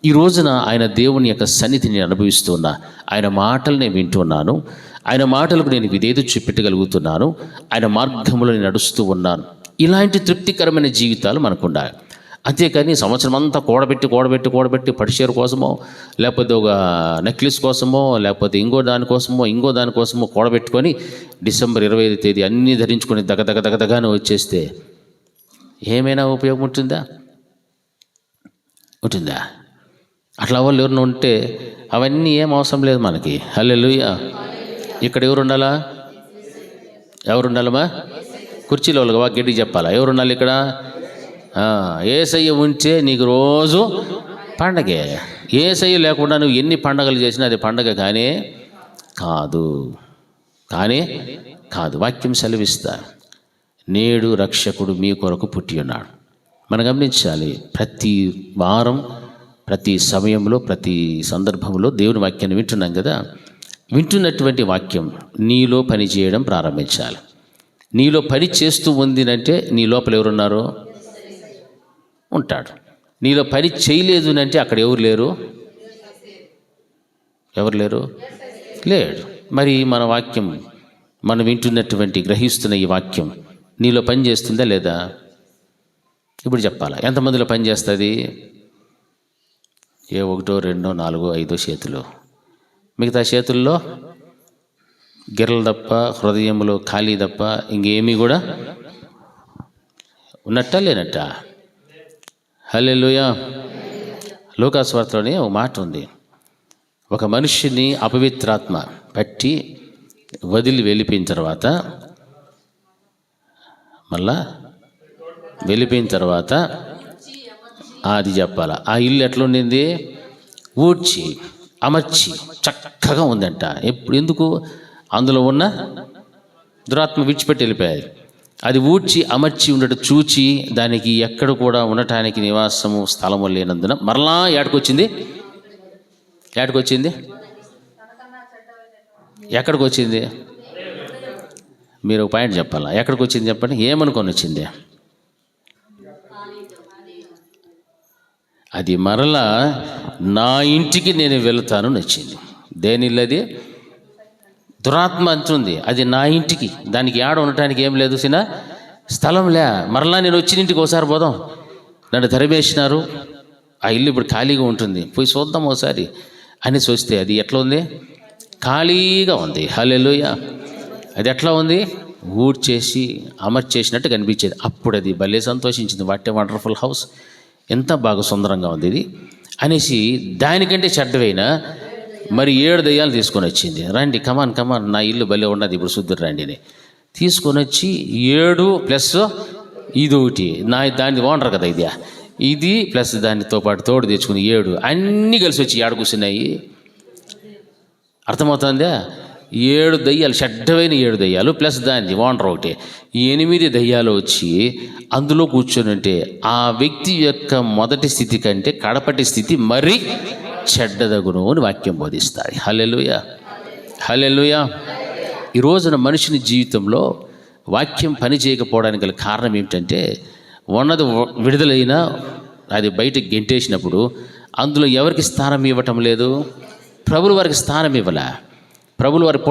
ఈ రోజున ఆయన దేవుని యొక్క సన్నిధిని అనుభవిస్తున్నా, ఆయన మాటలు నేను వింటున్నాను, ఆయన మాటలకు నేను విధేయత చూపెట్టగలుగుతున్నాను, ఆయన మార్గంలో నేను నడుస్తూ ఉన్నాను. ఇలాంటి తృప్తికరమైన జీవితాలు మనకుండాలి. అంతేకాని సంవత్సరం అంతా కూడబెట్టి పడిషేరు కోసమో, లేకపోతే ఒక నెక్లెస్ కోసమో, లేకపోతే ఇంకో దానికోసమో కూడబెట్టుకొని డిసెంబర్ 25 తేదీ అన్నీ ధరించుకొని దగదగదగదగానే వచ్చేస్తే ఏమైనా ఉపయోగం ఉంటుందా? అట్లా వాళ్ళు ఎవరిని ఉంటే అవన్నీ ఏం అవసరం లేదు మనకి. హల్లెలూయా. ఇక్కడ ఎవరుండాలమ్మా? కుర్చీలో వాళ్ళగా గట్టిగా చెప్పాలా? ఎవరుండాలి ఇక్కడ? యేసయ్య ఉంటే నీకు రోజు పండగే. యేసయ్య లేకుండా నువ్వు ఎన్ని పండగలు చేసినా అది పండగ కాదు. వాక్యం సెలవిస్తా, నేడు రక్షకుడు మీ కొరకు పుట్టి ఉన్నాడు. మనం గమనించాలి, ప్రతి వారం, ప్రతి సమయంలో, ప్రతి సందర్భంలో దేవుని వాక్యాన్ని వింటున్నాం కదా. వింటున్నటువంటి వాక్యం నీలో పని చేయడం ప్రారంభించాలి. నీలో పని చేస్తూ ఉందినంటే నీ లోపల ఎవరున్నారో ఉంటాడు. నీలో పని చేయలేదు అంటే అక్కడ ఎవరు లేరు? లేడు. మరి మన వాక్యం, మనం వింటున్నటువంటి గ్రహిస్తున్న ఈ వాక్యం నీలో పని చేస్తుందా లేదా? ఇప్పుడు చెప్పాలా, ఎంతమందిలో పని చేస్తుంది? 1, 2, 4, 5 చేతులు. మిగతా చేతుల్లో గిర్రలు తప్ప, హృదయంలో ఖాళీ తప్ప ఇంకేమీ కూడా ఉన్నట్టా లేనట్టా? హల్లెలూయా. లూకాసు వార్తలోనే ఒక మాట ఉంది, ఒక మనిషిని అపవిత్రాత్మ పట్టి వదిలి వెళ్ళిపోయిన తర్వాత, మళ్ళా వెళ్ళిపోయిన తర్వాత అది చెప్పాలా, ఆ ఇల్లు ఎట్లుండింది? ఊడ్చి అమర్చి చక్కగా ఉందంట. ఎందుకు? అందులో ఉన్న దురాత్మ విడిచిపెట్టి వెళ్ళిపోయాది. అది ఊడ్చి అమర్చి ఉండటం చూచి దానికి ఎక్కడ కూడా ఉండటానికి నివాసము స్థలము లేనందున మరలా ఏడకొచ్చింది. ఎక్కడికి వచ్చింది? మీరు ఒక పాయింట్ చెప్పాలా. ఎక్కడికి వచ్చింది చెప్పండి. ఏమనుకొని వచ్చింది? అది మరలా నా ఇంటికి నేను వెళుతాను నచ్చింది. దేనిల్లది? దురాత్మ అంటుంది అది నా ఇంటికి, దానికి ఏడ ఉండటానికి ఏం లేదు, సినా స్థలం లే. మరలా నేను వచ్చిన ఇంటికి ఒకసారి పోదాం, నన్ను తరిమేసినారు, ఆ ఇల్లు ఇప్పుడు ఖాళీగా ఉంటుంది, పోయి చూద్దాం ఒకసారి అని చూస్తే అది ఎట్లా ఉంది? ఖాళీగా ఉంది. హల్లెలూయా. అది ఎట్లా ఉంది? ఊడ్చేసి అమర్చేసినట్టు కనిపించేది. అప్పుడు అది భలే సంతోషించింది. వాట్ ఏ వండర్ఫుల్ హౌస్, ఎంత బాగా సుందరంగా ఉంది ఇది అనేసి దానికంటే చెడ్డవైనా మరి 7 దయ్యాలు తీసుకొని వచ్చింది. రండి కమాన్ నా ఇల్లు భలే ఉన్నది, ఇప్పుడు శుద్ధుడు రండి అని తీసుకొని వచ్చి 7 ప్లస్ ఇది ఒకటి, దాన్ని ఓనర్ కదా ఇది ప్లస్ దానితో పాటు తోడు తెచ్చుకుని 7 అన్నీ కలిసి వచ్చి ఏడ కూర్చున్నాయి. అర్థమవుతుందా? 7 దయ్యాలు, చెడ్డమైన 7 దయ్యాలు ప్లస్ దాన్ని ఓనర్ ఒకటి, 8 దయ్యాలు వచ్చి అందులో కూర్చొని ఉంటే ఆ వ్యక్తి యొక్క మొదటి స్థితి కంటే కడపటి స్థితి మరీ చెడ్డదగును అని వాక్యం బోధిస్తాడు. హల్లెలూయా, హల్లెలూయా. ఈ రోజున మనుషుని జీవితంలో వాక్యం పని చేయకపోవడానికి గల కారణం ఏమిటంటే, ఉన్నది విడుదలైనా అది బయటకు గెంటేసినప్పుడు అందులో ఎవరికి స్థానం ఇవ్వటం లేదు? ప్రభులు వారికి స్థానం ఇవ్వలే, ప్రభులు వారి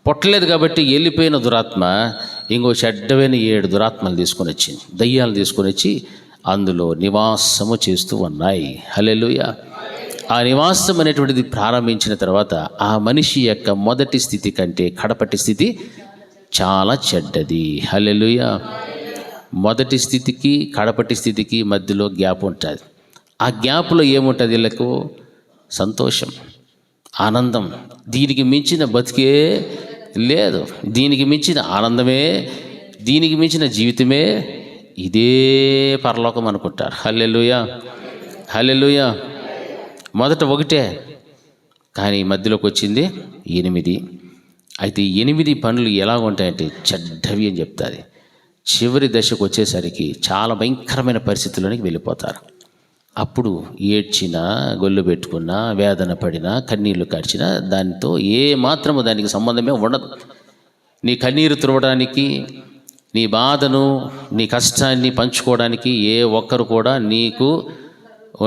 పొట్టలేదు కాబట్టి వెళ్ళిపోయిన దురాత్మ ఇంకో చెడ్డమైన 7 దురాత్మలు తీసుకొని వచ్చింది, దయ్యాలు తీసుకొని వచ్చి అందులో నివాసము చేస్తూ ఉన్నాయి. హల్లెలూయా. ఆ నివాసం అనేటువంటిది ప్రారంభించిన తర్వాత ఆ మనిషి యొక్క మొదటి స్థితి కంటే కడపటి స్థితి చాలా చెడ్డది. హల్లెలూయా. మొదటి స్థితికి కడపటి స్థితికి మధ్యలో గ్యాప్ ఉంటుంది. ఆ గ్యాప్లో ఏముంటుంది? వీళ్ళకు సంతోషం, ఆనందం, దీనికి మించిన బతికే లేదు, దీనికి మించిన ఆనందమే, దీనికి మించిన జీవితమే, ఇదే పరలోకం అనుకుంటారు. హల్లెలూయా, హల్లెలూయా. మొదట 1 కానీ మధ్యలోకి వచ్చింది 8. అయితే 8 పనులు ఎలా ఉంటాయంటే చెడ్డవి అని చెప్తారు. చివరి దశకు వచ్చేసరికి చాలా భయంకరమైన పరిస్థితుల్లోనికి వెళ్ళిపోతారు. అప్పుడు ఏడ్చినా, గొల్లు పెట్టుకున్నా, వేదన పడినా, కన్నీళ్లు కార్చినా దానితో ఏ మాత్రము దానికి సంబంధమే ఉండదు. నీ కన్నీరు తుడవడానికి, నీ బాధను, నీ కష్టాన్ని పంచుకోవడానికి ఏ ఒక్కరు కూడా నీకు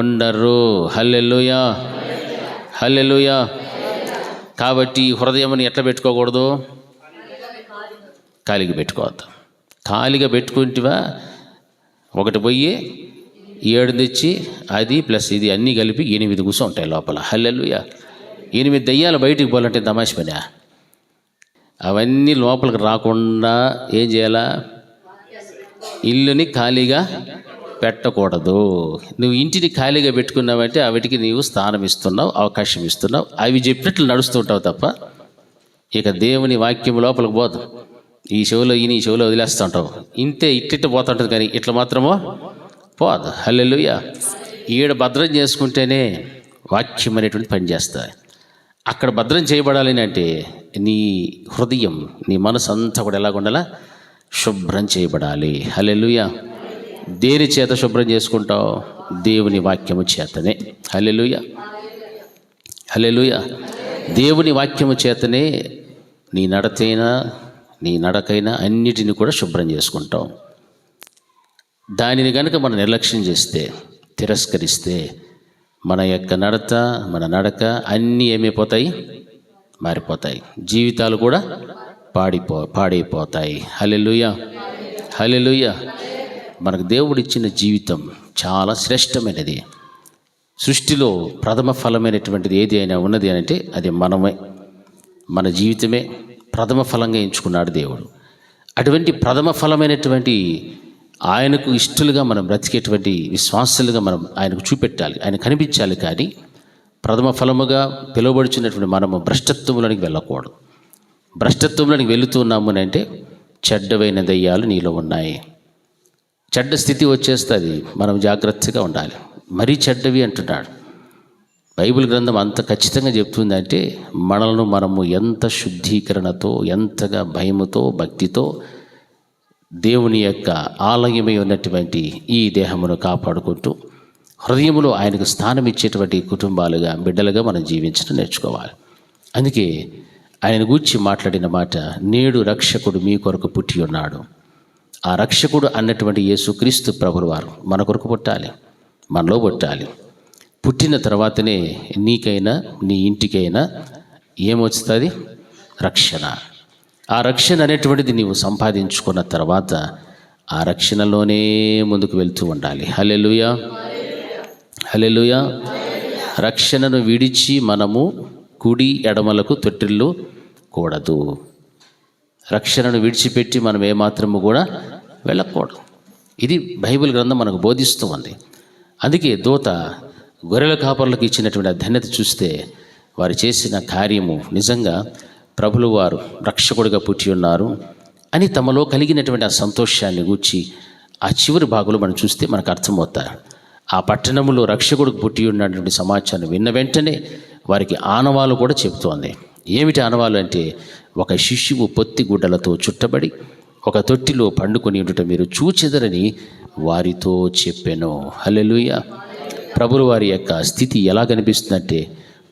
ఉండరు. హల్లెలూయా, హల్లెలూయా. కాబట్టి హృదయముని ఎట్లా పెట్టుకోకూడదు? ఖాళీగా పెట్టుకోవద్దు. ఖాళీగా పెట్టుకుంటేవా 1 పోయి 7 తెచ్చి అది ప్లస్ ఇది అన్నీ కలిపి 8 కూర్చుంటాయి లోపల. హల్లెలూయా. 8 దయ్యాలు బయటికి పోవాలంటే తమాష పని. అవన్నీ లోపలికి రాకుండా ఏం చేయాలా? ఇల్లుని ఖాళీగా పెట్టకూడదు. నువ్వు ఇంటిని ఖాళీగా పెట్టుకున్నావంటే వాటికి నీవు స్థానం ఇస్తున్నావు, అవకాశం ఇస్తున్నావు, అవి చెప్పినట్లు నడుస్తుంటావు తప్ప ఇక దేవుని వాక్యం లోపలికి పోదు. ఈ చెవులో ఈ చెవులో వదిలేస్తూ ఉంటావు, ఇంతే ఇట్టిట్టు పోతుంటుంది కానీ ఇట్లా మాత్రమో పోదు. హల్లెలూయా. ఈడ భద్రం చేసుకుంటేనే వాక్యం అనేటువంటి పని చేస్తుంది. అక్కడ భద్రం చేయబడాలి అంటే నీ హృదయం, నీ మనసు అంతా కూడా ఎలాగ ఉండాలా? శుభ్రం చేయబడాలి. హల్లెలూయా. దేని చేత శుభ్రం చేసుకుంటావు? దేవుని వాక్యము చేతనే. హల్లెలూయా, హల్లెలూయా. దేవుని వాక్యము చేతనే నీ నడతైనా నీ నడకైనా అన్నిటిని కూడా శుభ్రం చేసుకుంటాం. దానిని కనుక మనం నిర్లక్ష్యం చేస్తే, తిరస్కరిస్తే మన యొక్క నడత, మన నడక అన్నీ ఏమైపోతాయి? మారిపోతాయి. జీవితాలు కూడా పాడైపోతాయి. హల్లెలూయా, హల్లెలూయా. మనకు దేవుడిచ్చిన జీవితం చాలా శ్రేష్టమైనది. సృష్టిలో ప్రథమ ఫలమైనటువంటిది ఏది అయినా ఉన్నది అంటే అది మనమే, మన జీవితమే ప్రథమ ఫలంగా ఎంచుకున్నాడు దేవుడు. అటువంటి ప్రథమ ఫలమైనటువంటి ఆయనకు ఇష్టలుగా మనం బ్రతికేటువంటి విశ్వాసులుగా మనం ఆయనకు చూపెట్టాలి, ఆయన కనిపించాలి. కానీ ప్రథమ ఫలముగా పిలువబడుచున్నటువంటి మనము భ్రష్టత్వంలోనికి వెళ్ళకూడదు. భ్రష్టత్వంలోనికి వెళుతున్నాము అంటే చెడ్డవైన దయ్యాలు నీలో ఉన్నాయి. చెడ్డ స్థితి వచ్చేస్తుంది, మనం జాగ్రత్తగా ఉండాలి. మరీ చెడ్డవి అంటున్నాడు. బైబిల్ గ్రంథం అంత ఖచ్చితంగా చెప్తుందంటే మనల్ని మనము ఎంత శుద్ధీకరణతో, ఎంతగా భయముతో, భక్తితో దేవుని యొక్క ఆలయమై ఉన్నటువంటి ఈ దేహమును కాపాడుకుంటూ హృదయములో ఆయనకు స్థానం ఇచ్చేటువంటి కుటుంబాలుగా, బిడ్డలుగా మనం జీవించడం నేర్చుకోవాలి. అందుకే ఆయన గూర్చి మాట్లాడిన మాట, నేడు రక్షకుడు మీ కొరకు పుట్టి ఉన్నాడు. ఆ రక్షకుడు అన్నటువంటి యేసుక్రీస్తు ప్రభుల వారు మన కొరకు పుట్టాలి, మనలో పుట్టాలి. పుట్టిన తర్వాతనే నీకైనా నీ ఇంటికైనా ఏమొస్తుంది? రక్షణ. ఆ రక్షణ అనేటువంటిది నీవు సంపాదించుకున్న తర్వాత ఆ రక్షణలోనే ముందుకు వెళ్తూ ఉండాలి. హల్లెలూయా, హల్లెలూయా. రక్షణను విడిచి మనము కుడి ఎడమలకు తొట్టిల్లు కూడదు. రక్షణను విడిచిపెట్టి మనం ఏమాత్రము కూడా వెళ్ళకూడదు. ఇది బైబిల్ గ్రంథం మనకు బోధిస్తూ ఉంది. అందుకే దూత గొర్రెల కాపర్లకు ఇచ్చినటువంటి ధన్యత చూస్తే వారు చేసిన కార్యము నిజంగా ప్రభులు వారు రక్షకుడిగా పుట్టి ఉన్నారు అని తమలో కలిగినటువంటి ఆ సంతోషాన్ని గూర్చి ఆ చివరి భాగంలో మనం చూస్తే మనకు అర్థమవుతారు. ఆ పట్టణంలో రక్షకుడికి పుట్టి ఉన్నటువంటి సమాచారం విన్న వెంటనే వారికి ఆనవాలు కూడా చెబుతోంది. ఏమిటి ఆనవాలు అంటే, ఒక శిశువు పొత్తి గుడ్డలతో చుట్టబడి ఒక తొట్టిలో పండుకొని ఉండుట మీరు చూచెదరని వారితో చెప్పెను. హల్లెలూయా. ప్రభువు వారి యొక్క స్థితి ఎలా కనిపిస్తుందంటే,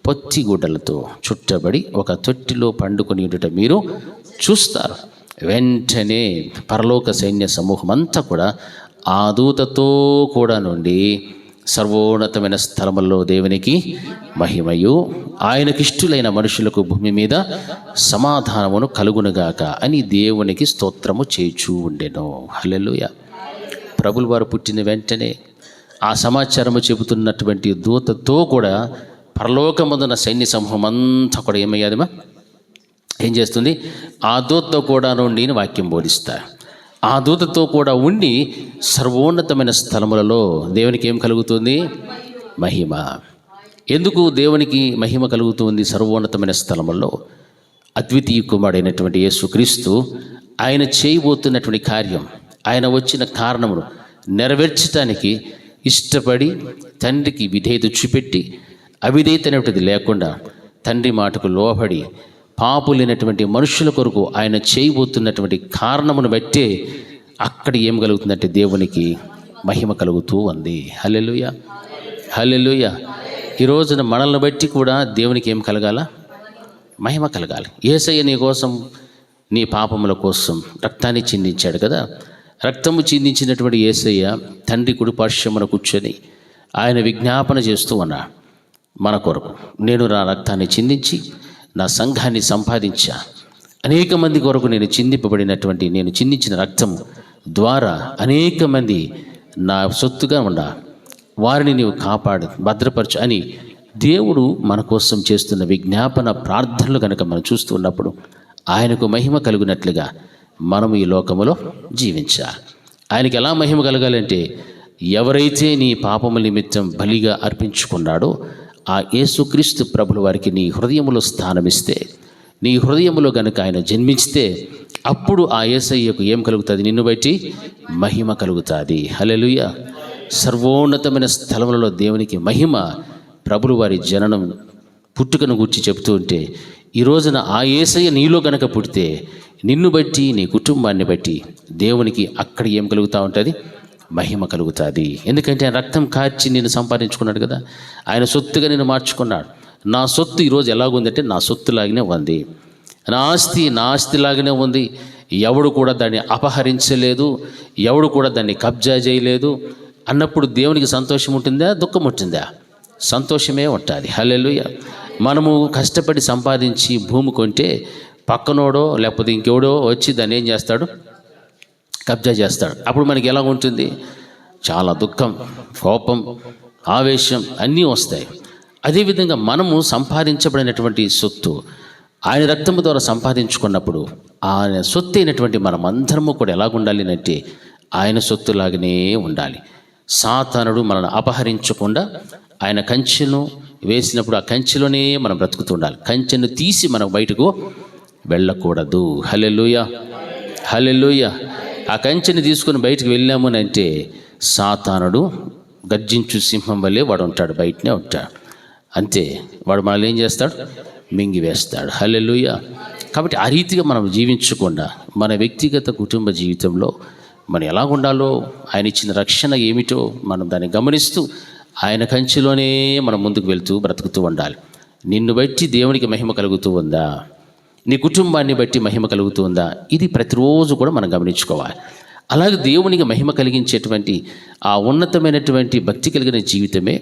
పొత్తి గుడ్డలతో చుట్టబడి ఒక తొట్టిలో పండుకొని ఉండుట మీరు చూస్తారు. వెంటనే పరలోక సైన్య సమూహం అంతా కూడా ఆ దూతతో కూడా నుండి సర్వోన్నతమైన స్థలముల్లో దేవునికి మహిమయు, ఆయనకిష్టులైన మనుషులకు భూమి మీద సమాధానమును కలుగునుగాక అని దేవునికి స్తోత్రము చేచూ ఉండెను. హల్లెలూయా. ప్రభుల వారు పుట్టిన వెంటనే ఆ సమాచారము చెబుతున్నటువంటి దూతతో కూడా పరలోకమందున సైన్య సమూహం అంతా కూడా ఏం చేస్తుంది? ఆ దూతతో కూడా నుండి వాక్యం బోధిస్తారు. ఆ దూతతో కూడా ఉండి సర్వోన్నతమైన స్థలములలో దేవునికి ఏం కలుగుతుంది? మహిమ. ఎందుకు దేవునికి మహిమ కలుగుతుంది? సర్వోన్నతమైన స్థలములలో అద్వితీయ కుమారుడైనటువంటి యేసుక్రీస్తు ఆయన చేయబోతున్నటువంటి కార్యం, ఆయన వచ్చిన కారణమును నెరవేర్చడానికి ఇష్టపడి తండ్రికి విధేయత చూపెట్టి అవిధేయత అనేటువంటిది లేకుండా తండ్రి మాటకు లోబడి పాపులైనటువంటి మనుషుల కొరకు ఆయన చేయబోతున్నటువంటి కారణమును బట్టే అక్కడ ఏం కలుగుతుందంటే దేవునికి మహిమ కలుగుతూ ఉంది. హల్లెలూయా, హల్లెలూయా. ఈ రోజున మనల్ని బట్టి కూడా దేవునికి ఏం కలగాల? మహిమ కలగాలి. యేసయ్య నీ కోసం, నీ పాపముల కోసం రక్తాన్ని చిందించాడు కదా. రక్తము చిందించినటువంటి యేసయ్య తండ్రి కుడి పార్శ్వమున కూర్చొని ఆయన విజ్ఞాపన చేస్తూ ఉన్నాడు మన కొరకు. నేను నా రక్తాన్ని చిందించి నా సంఘాన్ని సంపాదించా. అనేక మంది కొరకు నేను చిందించిన రక్తం ద్వారా అనేక మంది నా సొత్తుగా ఉండా, వారిని నీవు కాపాడు, భద్రపరచు అని దేవుడు మన కోసం చేస్తున్న విజ్ఞాపన ప్రార్థనలు కనుక మనం చూస్తూ ఉన్నప్పుడు ఆయనకు మహిమ కలుగునట్లుగా మనము ఈ లోకములో జీవించాలి. ఆయనకి ఎలా మహిమ కలగాలంటే, ఎవరైతే నీ పాపముల నిమిత్తం బలిగా అర్పించుకున్నాడో ఆ యేసుక్రీస్తు ప్రభుల వారికి నీ హృదయములో స్థానమిస్తే, నీ హృదయములో గనుక ఆయన జన్మించితే అప్పుడు ఆ యేసయ్యకు ఏం కలుగుతుంది? నిన్ను బట్టి మహిమ కలుగుతుంది. హల్లెలూయా. సర్వోన్నతమైన స్థలములలో దేవునికి మహిమ ప్రభుల వారి జననం పుట్టుకను గూర్చి చెబుతూ ఉంటే, ఈ రోజున ఆ యేసయ్య నీలో గనక పుడితే నిన్ను బట్టి, నీ కుటుంబాన్ని బట్టి దేవునికి అక్కడ ఏం కలుగుతూ ఉంటుంది? మహిమ కలుగుతుంది. ఎందుకంటే ఆయన రక్తం కార్చి నేను సంపాదించుకున్నాడు కదా. ఆయన సొత్తుగా నేను మార్చుకున్నాడు. నా సొత్తు ఈరోజు ఎలాగుందంటే నా సొత్తులాగానే ఉంది. నా ఆస్తిలాగానే ఉంది. ఎవడు కూడా దాన్ని అపహరించలేదు, ఎవడు కూడా దాన్ని కబ్జా చేయలేదు అన్నప్పుడు దేవునికి సంతోషం ఉంటుందా? దుఃఖం ఉంటుందా? సంతోషమే ఉంటుంది. హల్లెలూయా. మనము కష్టపడి సంపాదించి భూమి కొంటే పక్కనోడో లేకపోతే ఇంకెవడో వచ్చి దాన్ని ఏం చేస్తాడు? కబ్జా చేస్తాడు. అప్పుడు మనకి ఎలా ఉంటుంది? చాలా దుఃఖం, కోపం, ఆవేశం అన్నీ వస్తాయి. అదేవిధంగా మనము సంపాదించబడినటువంటి సొత్తు ఆయన రక్తము ద్వారా సంపాదించుకున్నప్పుడు ఆయన సొత్తు అయినటువంటి మనం అందరము కూడా ఎలాగుండాలి అంటే ఆయన సొత్తులాగానే ఉండాలి. సాతానుడు మనల్ని అపహరించకుండా ఆయన కంచెను వేసినప్పుడు ఆ కంచెలోనే మనం బ్రతుకుతుండాలి. కంచెను తీసి మనం బయటకు వెళ్ళకూడదు. హల్లెలూయా, హల్లెలూయా. ఆ కంచెని తీసుకుని బయటకు వెళ్ళాము అంటే సాతానుడు గర్జించు సింహం వల్లే వాడు ఉంటాడు, బయటనే ఉంటాడు. అంతే, వాడు మనల్ని ఏం చేస్తాడు? మింగివేస్తాడు. హల్లెలూయా. కాబట్టి ఆ రీతిగా మనం జీవించకుండా మన వ్యక్తిగత కుటుంబ జీవితంలో మనం ఎలా ఉండాలో, ఆయన ఇచ్చిన రక్షణ ఏమిటో మనం దాన్ని గమనిస్తూ ఆయన కంచెలోనే మనం ముందుకు వెళ్తూ బ్రతుకుతూ ఉండాలి. నిన్ను బట్టి దేవునికి మహిమ కలుగుతూ ఉందా? నీ కుటుంబాన్ని బట్టి మహిమ కలుగుతూ ఉందా? ఇది ప్రతిరోజు కూడా మనం గమనించుకోవాలి. అలాగే దేవునికి మహిమ కలిగించేటువంటి ఆ ఉన్నతమైనటువంటి భక్తి కలిగిన జీవితమే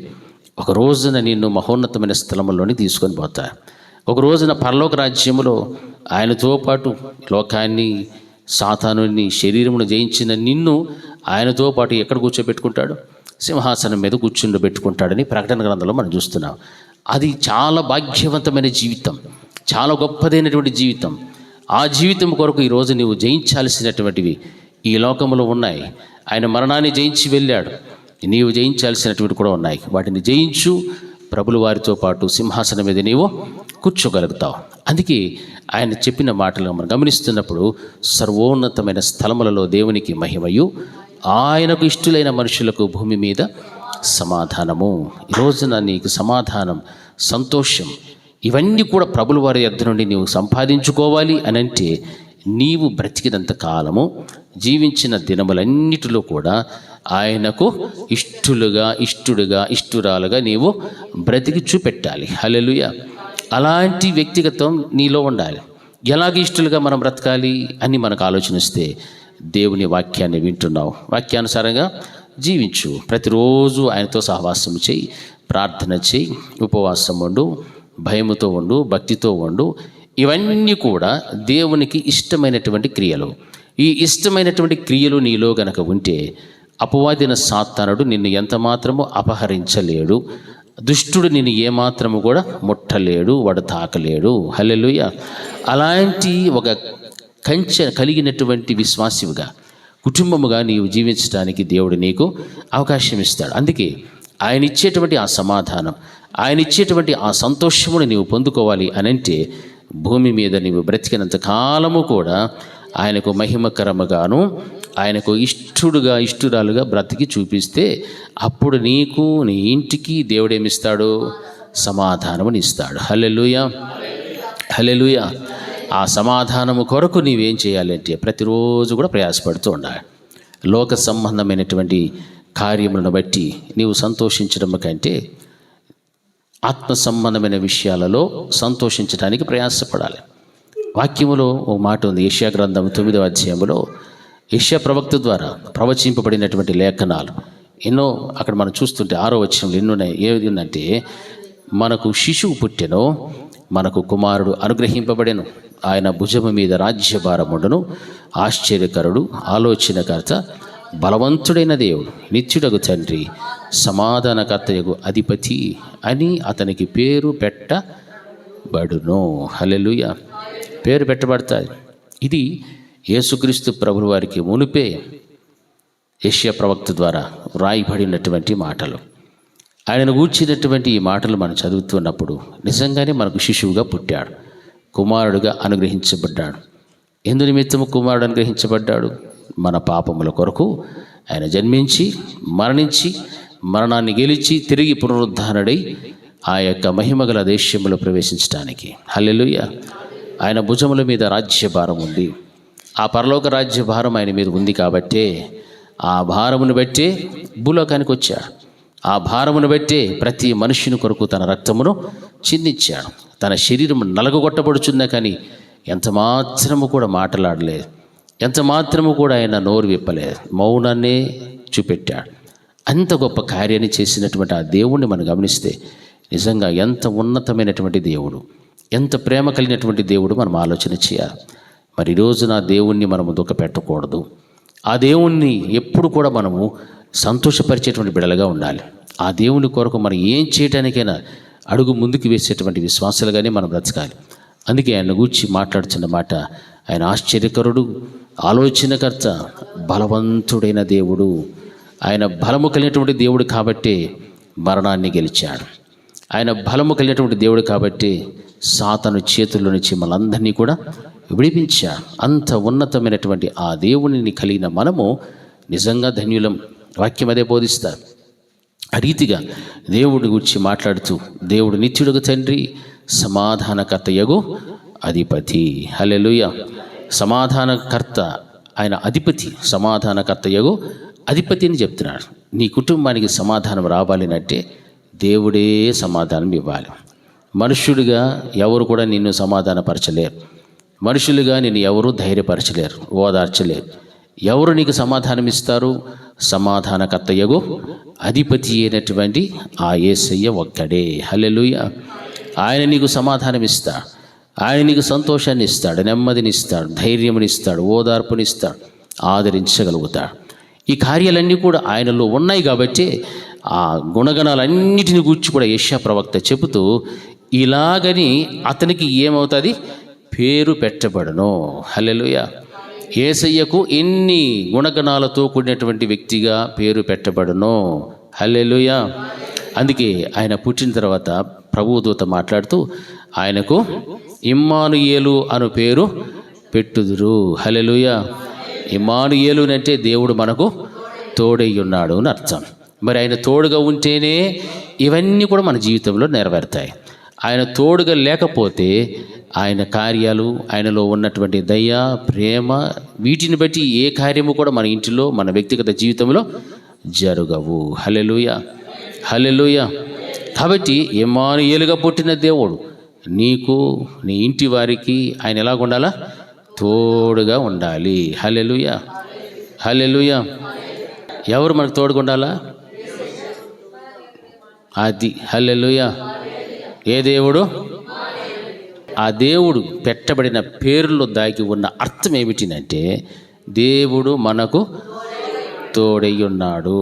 ఒక రోజున నిన్ను మహోన్నతమైన స్థలంలోని తీసుకొని పోతా. ఒక రోజున పరలోక రాజ్యములో ఆయనతో పాటు లోకాన్ని, సాతానుని, శరీరమును జయించిన నిన్ను ఆయనతో పాటు ఎక్కడ కూర్చోబెట్టుకుంటాడు? సింహాసనం మీద కూర్చుండబెట్టుకుంటాడని ప్రకటన గ్రంథంలో మనం చూస్తున్నాం. అది చాలా భాగ్యవంతమైన జీవితం, చాలా గొప్పదైనటువంటి జీవితం. ఆ జీవితం కొరకు ఈరోజు నీవు జయించాల్సినటువంటివి ఈ లోకంలో ఉన్నాయి. ఆయన మరణాన్ని జయించి వెళ్ళాడు, నీవు జయించాల్సినటువంటి కూడా ఉన్నాయి. వాటిని జయించు, ప్రభుల వారితో పాటు సింహాసనం మీద నీవు కూర్చోగలుగుతావు. అందుకే ఆయన చెప్పిన మాటలు మనం గమనిస్తున్నప్పుడు సర్వోన్నతమైన స్థలములలో దేవునికి మహిమయు, ఆయనకు ఇష్టలైన మనుషులకు భూమి మీద సమాధానము. ఈ రోజున నీకు సమాధానం, సంతోషం ఇవన్నీ కూడా ప్రభుల వారి యొద్ద నుండి నీవు సంపాదించుకోవాలి అని అంటే నీవు బ్రతికినంత కాలము, జీవించిన దినములన్నిటిలో కూడా ఆయనకు ఇష్టురాలుగా నీవు బ్రతికి చూపెట్టాలి. హల్లెలూయా. అలాంటి వ్యక్తిగతం నీలో ఉండాలి. ఎలాగ ఇష్టలుగా మనం బ్రతకాలి అని మనకు ఆలోచనిస్తే, దేవుని వాక్యాన్ని వింటున్నావు, వాక్యానుసారంగా జీవించు. ప్రతిరోజు ఆయనతో సహవాసం చేయి, ప్రార్థన చేయి, ఉపవాసం ఉండు, భయముతో ఉండు, భక్తితో ఉండు. ఇవన్నీ కూడా దేవునికి ఇష్టమైనటువంటి క్రియలు. ఈ ఇష్టమైనటువంటి క్రియలు నీలో గనక ఉంటే అపవాదిన సాతానుడు నిన్ను ఎంత మాత్రము అపహరించలేడు, దుష్టుడు నిన్ను ఏమాత్రము కూడా ముట్టలేడు, వాడు తాకలేడు. హల్లెలూయా. అలాంటి ఒక కంచె కలిగినటువంటి విశ్వాసివిగా, కుటుంబముగా నీవు జీవించడానికి దేవుడు నీకు అవకాశం ఇస్తాడు. అందుకే ఆయన ఇచ్చేటువంటి ఆ సమాధానం, ఆయన ఇచ్చేటువంటి ఆ సంతోషమును నీవు పొందుకోవాలి అనంటే భూమి మీద నీవు బ్రతికినంత కాలము కూడా ఆయనకు మహిమకరముగాను, ఆయనకు ఇష్టురాలుగా బ్రతికి చూపిస్తే అప్పుడు నీకు, నీ ఇంటికి దేవుడేమిస్తాడు? సమాధానముని ఇస్తాడు. హల్లెలూయా, హల్లెలూయా. ఆ సమాధానము కొరకు నీవేం చేయాలంటే ప్రతిరోజు కూడా ప్రయాసపడుతూ ఉండాలి. లోక సంబంధమైనటువంటి కార్యములను బట్టి నీవు సంతోషించడం కంటే ఆత్మ సంబంధమైన విషయాలలో సంతోషించడానికి ప్రయాసపడాలి. వాక్యములో ఓ మాట ఉంది, యెషయా గ్రంథం 9వ అధ్యాయములో యెషయా ప్రవక్త ద్వారా ప్రవచింపబడినటువంటి లేఖనాలు ఎన్నో అక్కడ మనం చూస్తుంటే 6వ వచనంలో ఎన్నున్నాయి. ఏది ఉందంటే, మనకు శిశువు పుట్టెను, మనకు కుమారుడు అనుగ్రహింపబడెను, ఆయన భుజము మీద రాజ్యభారముండును, ఆశ్చర్యకరుడు, ఆలోచనకర్త, బలవంతుడైన దేవుడు, నిత్యుడగు తండ్రి, సమాధానకర్తయగు అధిపతి అని అతనికి పేరు పెట్టబడును. హల్లెలూయా. పేరు పెట్టబడతాయి. ఇది యేసుక్రీస్తు ప్రభువు వారికి మునిపే యెషయా ప్రవక్త ద్వారా వ్రాయబడినటువంటి మాటలు. ఆయనను గూర్చినటువంటి ఈ మాటలు మనం చదువుతున్నప్పుడు నిజంగానే మనకు శిశువుగా పుట్టాడు, కుమారుడుగా అనుగ్రహించబడ్డాడు. ఎందు నిమిత్తము కుమారుడు అనుగ్రహించబడ్డాడు? మన పాపముల కొరకు ఆయన జన్మించి, మరణించి, మరణాన్ని గెలిచి తిరిగి పునరుద్ధానుడై ఆ యొక్క మహిమగల దేశంలో ప్రవేశించడానికి. హల్లెలూయా. ఆయన భుజముల మీద రాజ్యభారం ఉంది. ఆ పరలోక రాజ్యభారం ఆయన మీద ఉంది కాబట్టే ఆ భారమును బట్టే భూలోకానికి వచ్చాడు. ఆ భారమును బట్టే ప్రతి మనుషుని కొరకు తన రక్తమును చిందించాడు. తన శరీరం నలగొట్టబడుచున్నా కానీ ఎంత మాత్రము కూడా మాట్లాడలేదు, ఎంత మాత్రము కూడా ఆయన నోరు విప్పలేదు, మౌనాన్నే చూపెట్టాడు. అంత గొప్ప కార్యాన్ని చేసినటువంటి ఆ దేవుణ్ణి మనం గమనిస్తే నిజంగా ఎంత ఉన్నతమైనటువంటి దేవుడు, ఎంత ప్రేమ కలిగినటువంటి దేవుడు మనం ఆలోచన చేయాలి. మరి ఈరోజు నా దేవుణ్ణి మనము దుఃఖపెట్టకూడదు. ఆ దేవుణ్ణి ఎప్పుడు కూడా మనము సంతోషపరిచేటువంటి బిడలుగా ఉండాలి. ఆ దేవుని కొరకు మనం ఏం చేయడానికైనా అడుగు ముందుకు వేసేటువంటి విశ్వాసాలుగానే మనం బ్రతకాలి. అందుకే ఆయన గూర్చి మాట్లాడుతున్న మాట, ఆయన ఆశ్చర్యకరుడు, ఆలోచనకర్త, బలవంతుడైన దేవుడు. ఆయన బలము కలిగినటువంటి దేవుడు కాబట్టి మరణాన్ని గెలిచాడు. ఆయన బలము కలిగినటువంటి దేవుడు కాబట్టి సాతాను చేతుల్లో నుంచి మనందరినీ కూడా విడిపించాడు. అంత ఉన్నతమైనటువంటి ఆ దేవునిని కలిగిన మనము నిజంగా ధన్యులం. వాక్యం అదే బోధిస్తారు. ఆ రీతిగా దేవుడి గురించి మాట్లాడుతూ దేవుడు నిత్యుడుగు తండ్రి, సమాధానకర్తయగు అధిపతి. హల్లెలూయా. సమాధానకర్త, ఆయన అధిపతి, సమాధానకర్తయగు అధిపతి అని చెప్తున్నాడు. నీ కుటుంబానికి సమాధానం రావాలి అంటే దేవుడే సమాధానం ఇవ్వాలి. మనుష్యుడిగా ఎవరు కూడా నిన్ను సమాధానపరచలేరు. మనుషులుగా నిన్ను ఎవరు ధైర్యపరచలేరు, ఓదార్చలేరు. ఎవరు నీకు సమాధానం ఇస్తారు? సమాధానకర్తయగు అధిపతి అయినటువంటి ఆ యేసయ్య ఒక్కడే. హల్లెలూయా. ఆయన నీకు సమాధానం ఇస్తాడు, ఆయన నీకు సంతోషాన్ని ఇస్తాడు, నెమ్మదిని ఇస్తాడు, ధైర్యమునిస్తాడు, ఓదార్పునిస్తాడు, ఆదరించగలుగుతాడు. ఈ కార్యాలన్నీ కూడా ఆయనలో ఉన్నాయి కాబట్టి ఆ గుణగణాలన్నిటిని గూర్చి కూడా యెషయా ప్రవక్త చెబుతూ ఇలాగని అతనికి ఏమవుతుంది? పేరు పెట్టబడును. హల్లెలూయా. యేసయ్యకు ఎన్ని గుణగణాలతో కూడినటువంటి వ్యక్తిగా పేరు పెట్టబడును. హల్లెలూయా. అందుకే ఆయన పుట్టిన తర్వాత ప్రభుదూత మాట్లాడుతూ ఆయనకు ఇమ్మానుయేలు అను పేరు పెట్టుదురు. హల్లెలూయా. ఇమ్మానుయేలు అంటే దేవుడు మనకు తోడై ఉన్నాడు అని అర్థం. మరి ఆయన తోడుగా ఉంటేనే ఇవన్నీ కూడా మన జీవితంలో నెరవేరుతాయి. ఆయన తోడుగా లేకపోతే ఆయన కార్యాలు, ఆయనలో ఉన్నటువంటి దయ, ప్రేమ, వీటిని బట్టి ఏ కార్యము కూడా మన ఇంటిలో, మన వ్యక్తిగత జీవితంలో జరగవు. హల్లెలూయా. హల్లెలూయా. కాబట్టి ఇమ్మానుయేలుగా పుట్టిన దేవుడు నీకు, నీ ఇంటి వారికి ఆయన ఎలాగ ఉండాలా? తోడుగా ఉండాలి. హల్లెలూయా. హల్లెలూయా. ఎవరు మనకు తోడుగా ఉండాలా? అది. హల్లెలూయా. ఏ దేవుడు? ఆ దేవుడు పెట్టబడిన పేరులో దాగి ఉన్న అర్థం ఏమిటినంటే దేవుడు మనకు తోడై ఉన్నాడు.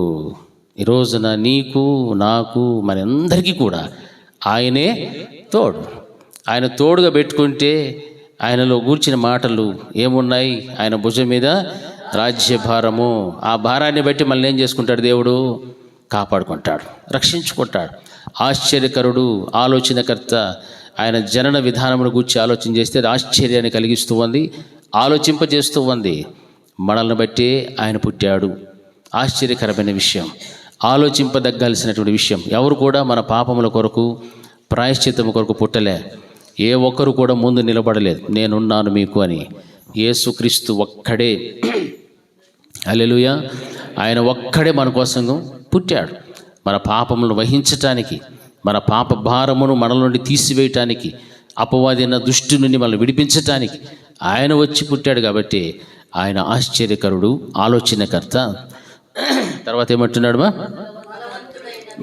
ఈ రోజున నీకు, నాకు, మనందరికీ కూడా ఆయనే తోడు. ఆయన తోడుగా పెట్టుకుంటే ఆయనలో గూర్చిన మాటలు ఏమున్నాయి? ఆయన భుజం మీద రాజ్యభారము. ఆ భారాన్ని బట్టి మనల్ని ఏం చేసుకుంటాడు? దేవుడు కాపాడుకుంటాడు, రక్షించుకుంటాడు. ఆశ్చర్యకరుడు, ఆలోచనకర్త. ఆయన జనన విధానమును గూర్చి ఆలోచన చేస్తే అది ఆశ్చర్యాన్ని కలిగిస్తూ ఉంది, ఆలోచింపజేస్తూ ఉంది. మనల్ని బట్టే ఆయన పుట్టాడు. ఆశ్చర్యకరమైన విషయం, ఆలోచింపదగ్గాల్సినటువంటి విషయం. ఎవరు కూడా మన పాపముల కొరకు, ప్రాయశ్చిత్తము కొరకు పుట్టలే. ఏ ఒక్కరు కూడా ముందు నిలబడలేదు నేనున్నాను మీకు అని. యేసుక్రీస్తు ఒక్కడే. హల్లెలూయా. ఆయన ఒక్కడే మన కోసం పుట్టాడు, మన పాపములను వహించటానికి, మన పాప భారమును మనల నుండి తీసివేయటానికి, అపవాదైన దుష్టు నుండి మనల్ని విడిపించటానికి ఆయన వచ్చి పుట్టాడు. కాబట్టి ఆయన ఆశ్చర్యకరుడు, ఆలోచనకర్త. తర్వాత ఏమంటున్నాడు?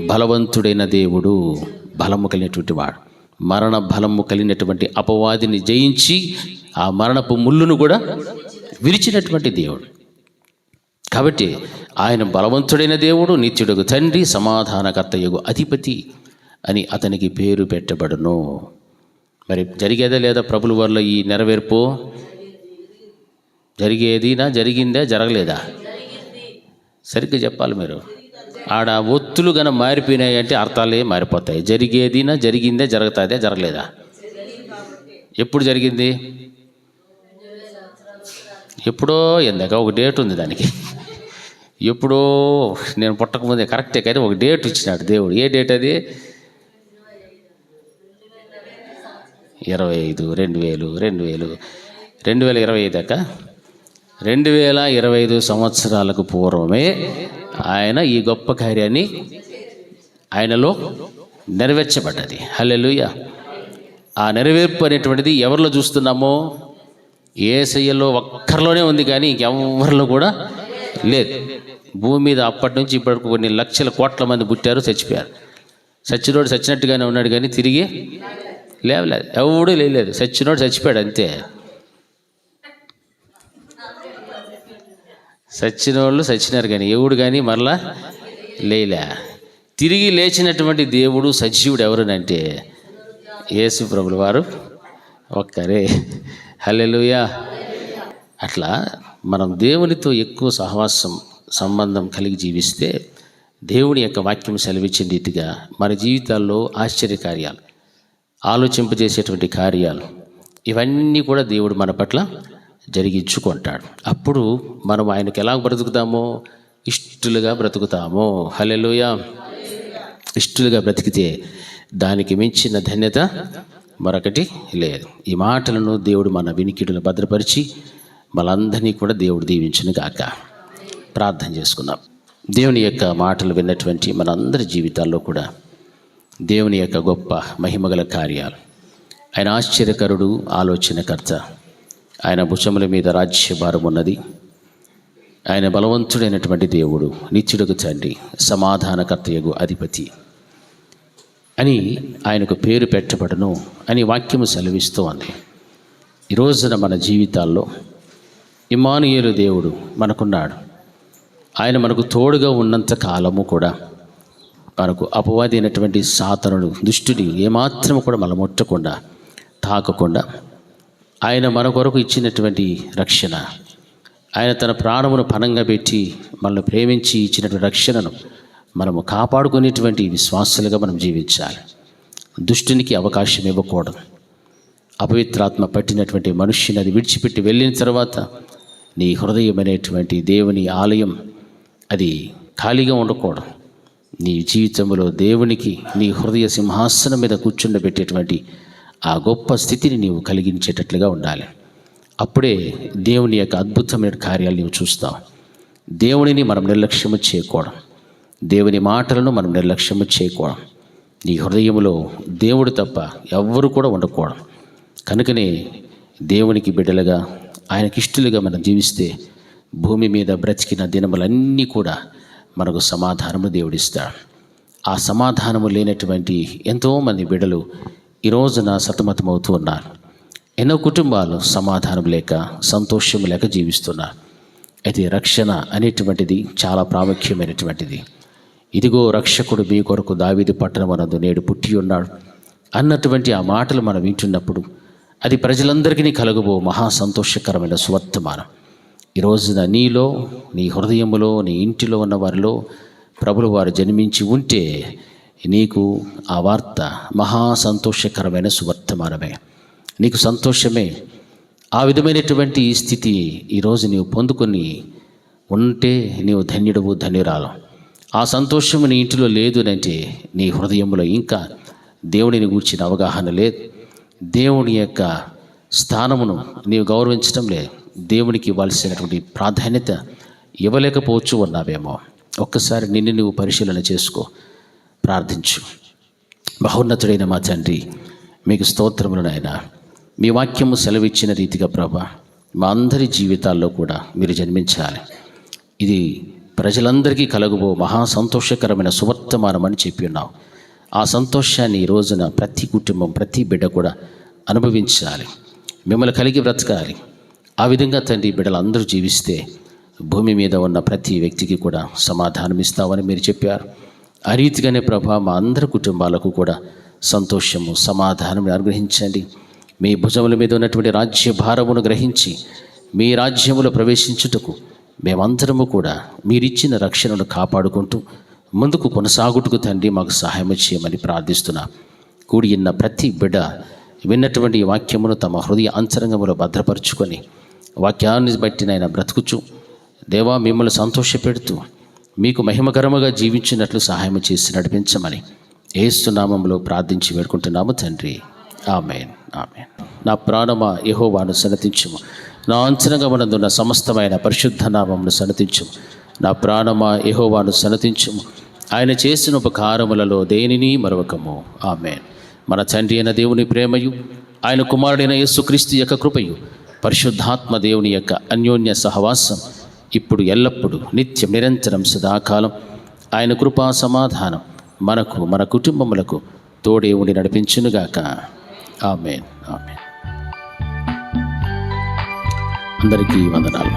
బలవంతుడైన దేవుడు, బలము కలిగినటువంటి వాడు. మరణ బలము కలిగినటువంటి అపవాదిని జయించి ఆ మరణపు ముళ్ళును కూడా విరిచినటువంటి దేవుడు. కాబట్టి ఆయన బలవంతుడైన దేవుడు, నిత్యుడగు తండ్రి, సమాధానకర్తయగు అధిపతి అని అతనికి పేరు పెట్టబడును. మరి జరిగేదా లేదా ప్రభుల వల్ల ఈ నెరవేర్పు? జరిగేదినా? జరిగిందా? జరగలేదా? సరిగ్గా చెప్పాలి మీరు. ఆడ ఒత్తులు గన మారిపోయినాయి అంటే అర్థాలే మారిపోతాయి. జరిగేదినా? జరిగిందే? జరుగుతుందా? జరగలేదా? ఎప్పుడు జరిగింది? ఎప్పుడో ఎందాక ఒక డేట్ ఉంది దానికి. ఎప్పుడో నేను పుట్టకముందే కరెక్టే, కానీ ఒక డేట్ ఇచ్చినాడు దేవుడు. ఏ డేట్ అది? 25, 2025 దాకా 2025 సంవత్సరాలకు పూర్వమే ఆయన ఈ గొప్ప కార్యాన్ని ఆయనలో నెరవేర్చబడ్డది. హల్లెలూయా. ఆ నెరవేర్పు అనేటువంటిది ఎవరిలో చూస్తున్నామో? యేసయ్యలో ఒక్కరిలోనే ఉంది, కానీ ఇంకెవరిలో కూడా లేదు. భూమి మీద అప్పటి నుంచి ఇప్పటికి కొన్ని లక్షల కోట్ల మంది పుట్టారు, చచ్చిపోయారు. చచ్చినోడు చచ్చినట్టుగానే ఉన్నాడు, కానీ తిరిగి లేవలేదు. ఎవడూ లేదు. చచ్చినోడు చచ్చిపోయాడు అంతే. చచ్చిన వాళ్ళు చచ్చినారు, కానీ ఎవడు కానీ మరలా లేలే. తిరిగి లేచినటువంటి దేవుడు, సజీవుడు ఎవరనంటే యేసు ప్రభుల వారు ఒక్కరే. హల్లెలూయా. అట్లా మనం దేవునితో ఎక్కువ సహవాసం, సంబంధం కలిగి జీవిస్తే దేవుని యొక్క వాక్యం సెలవిచ్చిన రీతిగా మన జీవితాల్లో ఆశ్చర్యకార్యాలు, ఆలోచింపజేసేటువంటి కార్యాలు, ఇవన్నీ కూడా దేవుడు మన పట్ల జరిగించుకుంటాడు. అప్పుడు మనం ఆయనకు ఎలా బ్రతుకుతామో? ఇష్టలుగా బ్రతుకుతాము. హల్లెలూయా. ఇష్టలుగా బ్రతికితే దానికి మించిన ధన్యత మరొకటి లేదు. ఈ మాటలను దేవుడు మన వినికిడులు భద్రపరిచి మనందరినీ కూడా దేవుడు దీవించును గాక. ప్రార్థన చేసుకుందాం. దేవుని యొక్క మాటలు విన్నటువంటి మనందరి జీవితాల్లో కూడా దేవుని యొక్క గొప్ప మహిమగల కార్యాలు, ఆయన ఆశ్చర్యకరుడు, ఆలోచనకర్త, ఆయన భుజముల మీద రాజ్యభారం ఉన్నది, ఆయన బలవంతుడైనటువంటి దేవుడు, నిత్యుడకు తండ్రి, సమాధానకర్తయగు అధిపతి అని ఆయనకు పేరు పెట్టబడును అని వాక్యము సెలవిస్తూ ఉంది. ఈ రోజున మన జీవితాల్లో ఇమ్మానుయేలు దేవుడు మనకున్నాడు. ఆయన మనకు తోడుగా ఉన్నంత కాలము కూడా మనకు అపవాది అయినటువంటి సాతానుడు, దుష్టుడి ఏమాత్రము కూడా మనం ముట్టకుండా, తాకకుండా, ఆయన మన కొరకు ఇచ్చినటువంటి రక్షణ, ఆయన తన ప్రాణమును పణంగా పెట్టి మనల్ని ప్రేమించి ఇచ్చినటువంటి రక్షణను మనము కాపాడుకునేటువంటి విశ్వాసులుగా మనం జీవించాలి. దుష్టునికి అవకాశం ఇవ్వకూడదు. అపవిత్రాత్మ పట్టినటువంటి మనుష్యుని అది విడిచిపెట్టి వెళ్ళిన తర్వాత నీ హృదయం అనేటువంటి దేవుని ఆలయం అది ఖాళీగా ఉండకూడదు. నీ జీవితంలో దేవునికి నీ హృదయ సింహాసనం మీద కూర్చుండబెట్టేటువంటి ఆ గొప్ప స్థితిని నీవు కలిగించేటట్లుగా ఉండాలి. అప్పుడే దేవుని యొక్క అద్భుతమైన కార్యాలు నీవు చూస్తావు. దేవునిని మనం నిర్లక్ష్యము చేయకూడదు. దేవుని మాటలను మనం నిర్లక్ష్యము చేయకూడదు. నీ హృదయంలో దేవుడు తప్ప ఎవ్వరు కూడా ఉండకూడదు. కనుకనే దేవునికి బిడ్డలుగా, ఆయనకిష్టులుగా మనం జీవిస్తే భూమి మీద బ్రతికిన దినములన్నీ కూడా మనకు సమాధానము దేవుడిస్తాడు. ఆ సమాధానము లేనటువంటి ఎంతోమంది బిడ్డలు ఈ రోజున సతమతమవుతూ ఉన్నారు. ఎన్నో కుటుంబాలు సమాధానం లేక, సంతోషం లేక జీవిస్తున్నారు. అయితే రక్షణ అనేటువంటిది చాలా ప్రాముఖ్యమైనటువంటిది. ఇదిగో రక్షకుడు మీ కొరకు దావీదు పట్టణమునందు నేడు పుట్టి ఉన్నాడు అన్నటువంటి ఆ మాటలు మనం వింటున్నప్పుడు అది ప్రజలందరికీ కలుగబో మహా సంతోషకరమైన సువర్తమానం. ఈ రోజున నీలో, నీ హృదయములో, నీ ఇంటిలో ఉన్న వారిలో ప్రభులు వారు జన్మించి ఉంటే నీకు ఆ వార్త మహా సంతోషకరమైన సువర్తమానమే. నీకు సంతోషమే. ఆ విధమైనటువంటి స్థితి ఈరోజు నీవు పొందుకొని ఉంటే నీవు ధన్యుడవు, ధన్యురాలు. ఆ సంతోషము నీ ఇంటిలో లేదు అంటే నీ హృదయంలో ఇంకా దేవుడిని గూర్చిన అవగాహన లేదు. దేవుని యొక్క స్థానమును నీవు గౌరవించడం లేదు. దేవునికి ఇవ్వాల్సినటువంటి ప్రాధాన్యత ఇవ్వలేకపోవచ్చు ఉన్నావేమో. ఒక్కసారి నిన్ను నువ్వు పరిశీలన చేసుకో, ప్రార్థించు. మహోన్నతుడైన మా తండ్రి, మీకు స్తోత్రములు నాయనా. మీ వాక్యము సెలవిచ్చిన రీతిగా ప్రభా మా అందరి జీవితాల్లో కూడా మీరు జన్మించాలి. ఇది ప్రజలందరికీ కలుగుబో మహా సంతోషకరమైన సువర్తమానం అని చెప్పి ఉన్నావు. ఆ సంతోషాన్ని ఈ రోజున ప్రతి కుటుంబం, ప్రతి బిడ్డ కూడా అనుభవించాలి. మిమ్మల్ని కలిగి బ్రతకాలి. ఆ విధంగా తండ్రి బిడ్డలందరూ జీవిస్తే భూమి మీద ఉన్న ప్రతి వ్యక్తికి కూడా సమాధానం ఇస్తామని మీరు చెప్పారు. ఆ రీతిగానే ప్రభా మా అందరి కుటుంబాలకు కూడా సంతోషము, సమాధానం అనుగ్రహించండి. మీ భుజముల మీద ఉన్నటువంటి రాజ్య భారమును గ్రహించి మీ రాజ్యములో ప్రవేశించుటకు మేమందరము కూడా మీరిచ్చిన రక్షణను కాపాడుకుంటూ ముందుకు కొనసాగుటకు తండ్రి మాకు సహాయం చేయమని ప్రార్థిస్తున్నా. కూడి ఉన్న ప్రతి బిడ్డ విన్నటువంటి ఈ వాక్యమును తమ హృదయ అంతరంగములో భద్రపరుచుకొని వాక్యాన్ని బట్టి నాయన బ్రతుకుచు దేవా మిమ్మల్ని సంతోషపెడుతూ మీకు మహిమకరముగా జీవించినట్లు సహాయం చేసి నడిపించమని యేసు నామములో ప్రార్థించి వేడుకుంటున్నాము తండ్రి. ఆమేన్, ఆమేన్. నా ప్రాణమా యెహోవాను సన్నతించుము, నా అంతరంగమునందున్న సమస్తమైన పరిశుద్ధ నామమును సన్నతించుము. నా ప్రాణమా యెహోవాను సన్నతించుము, ఆయన చేసిన ఉపకారములలో దేనిని మరవకము. ఆమేన్. మన తండ్రి అయిన దేవుని ప్రేమయు, ఆయన కుమారుడైన యేసుక్రీస్తు యొక్క కృపయు, పరిశుద్ధాత్మ దేవుని యొక్క అన్యోన్య సహవాసం ఇప్పుడు ఎల్లప్పుడూ నిత్యం నిరంతరం సదాకాలం ఆయన కృపా సమాధానం మనకు, మన కుటుంబములకు తోడే ఉండి నడిపించునుగాక. ఆమేన్, ఆమేన్. అందరికీ వందనాలు.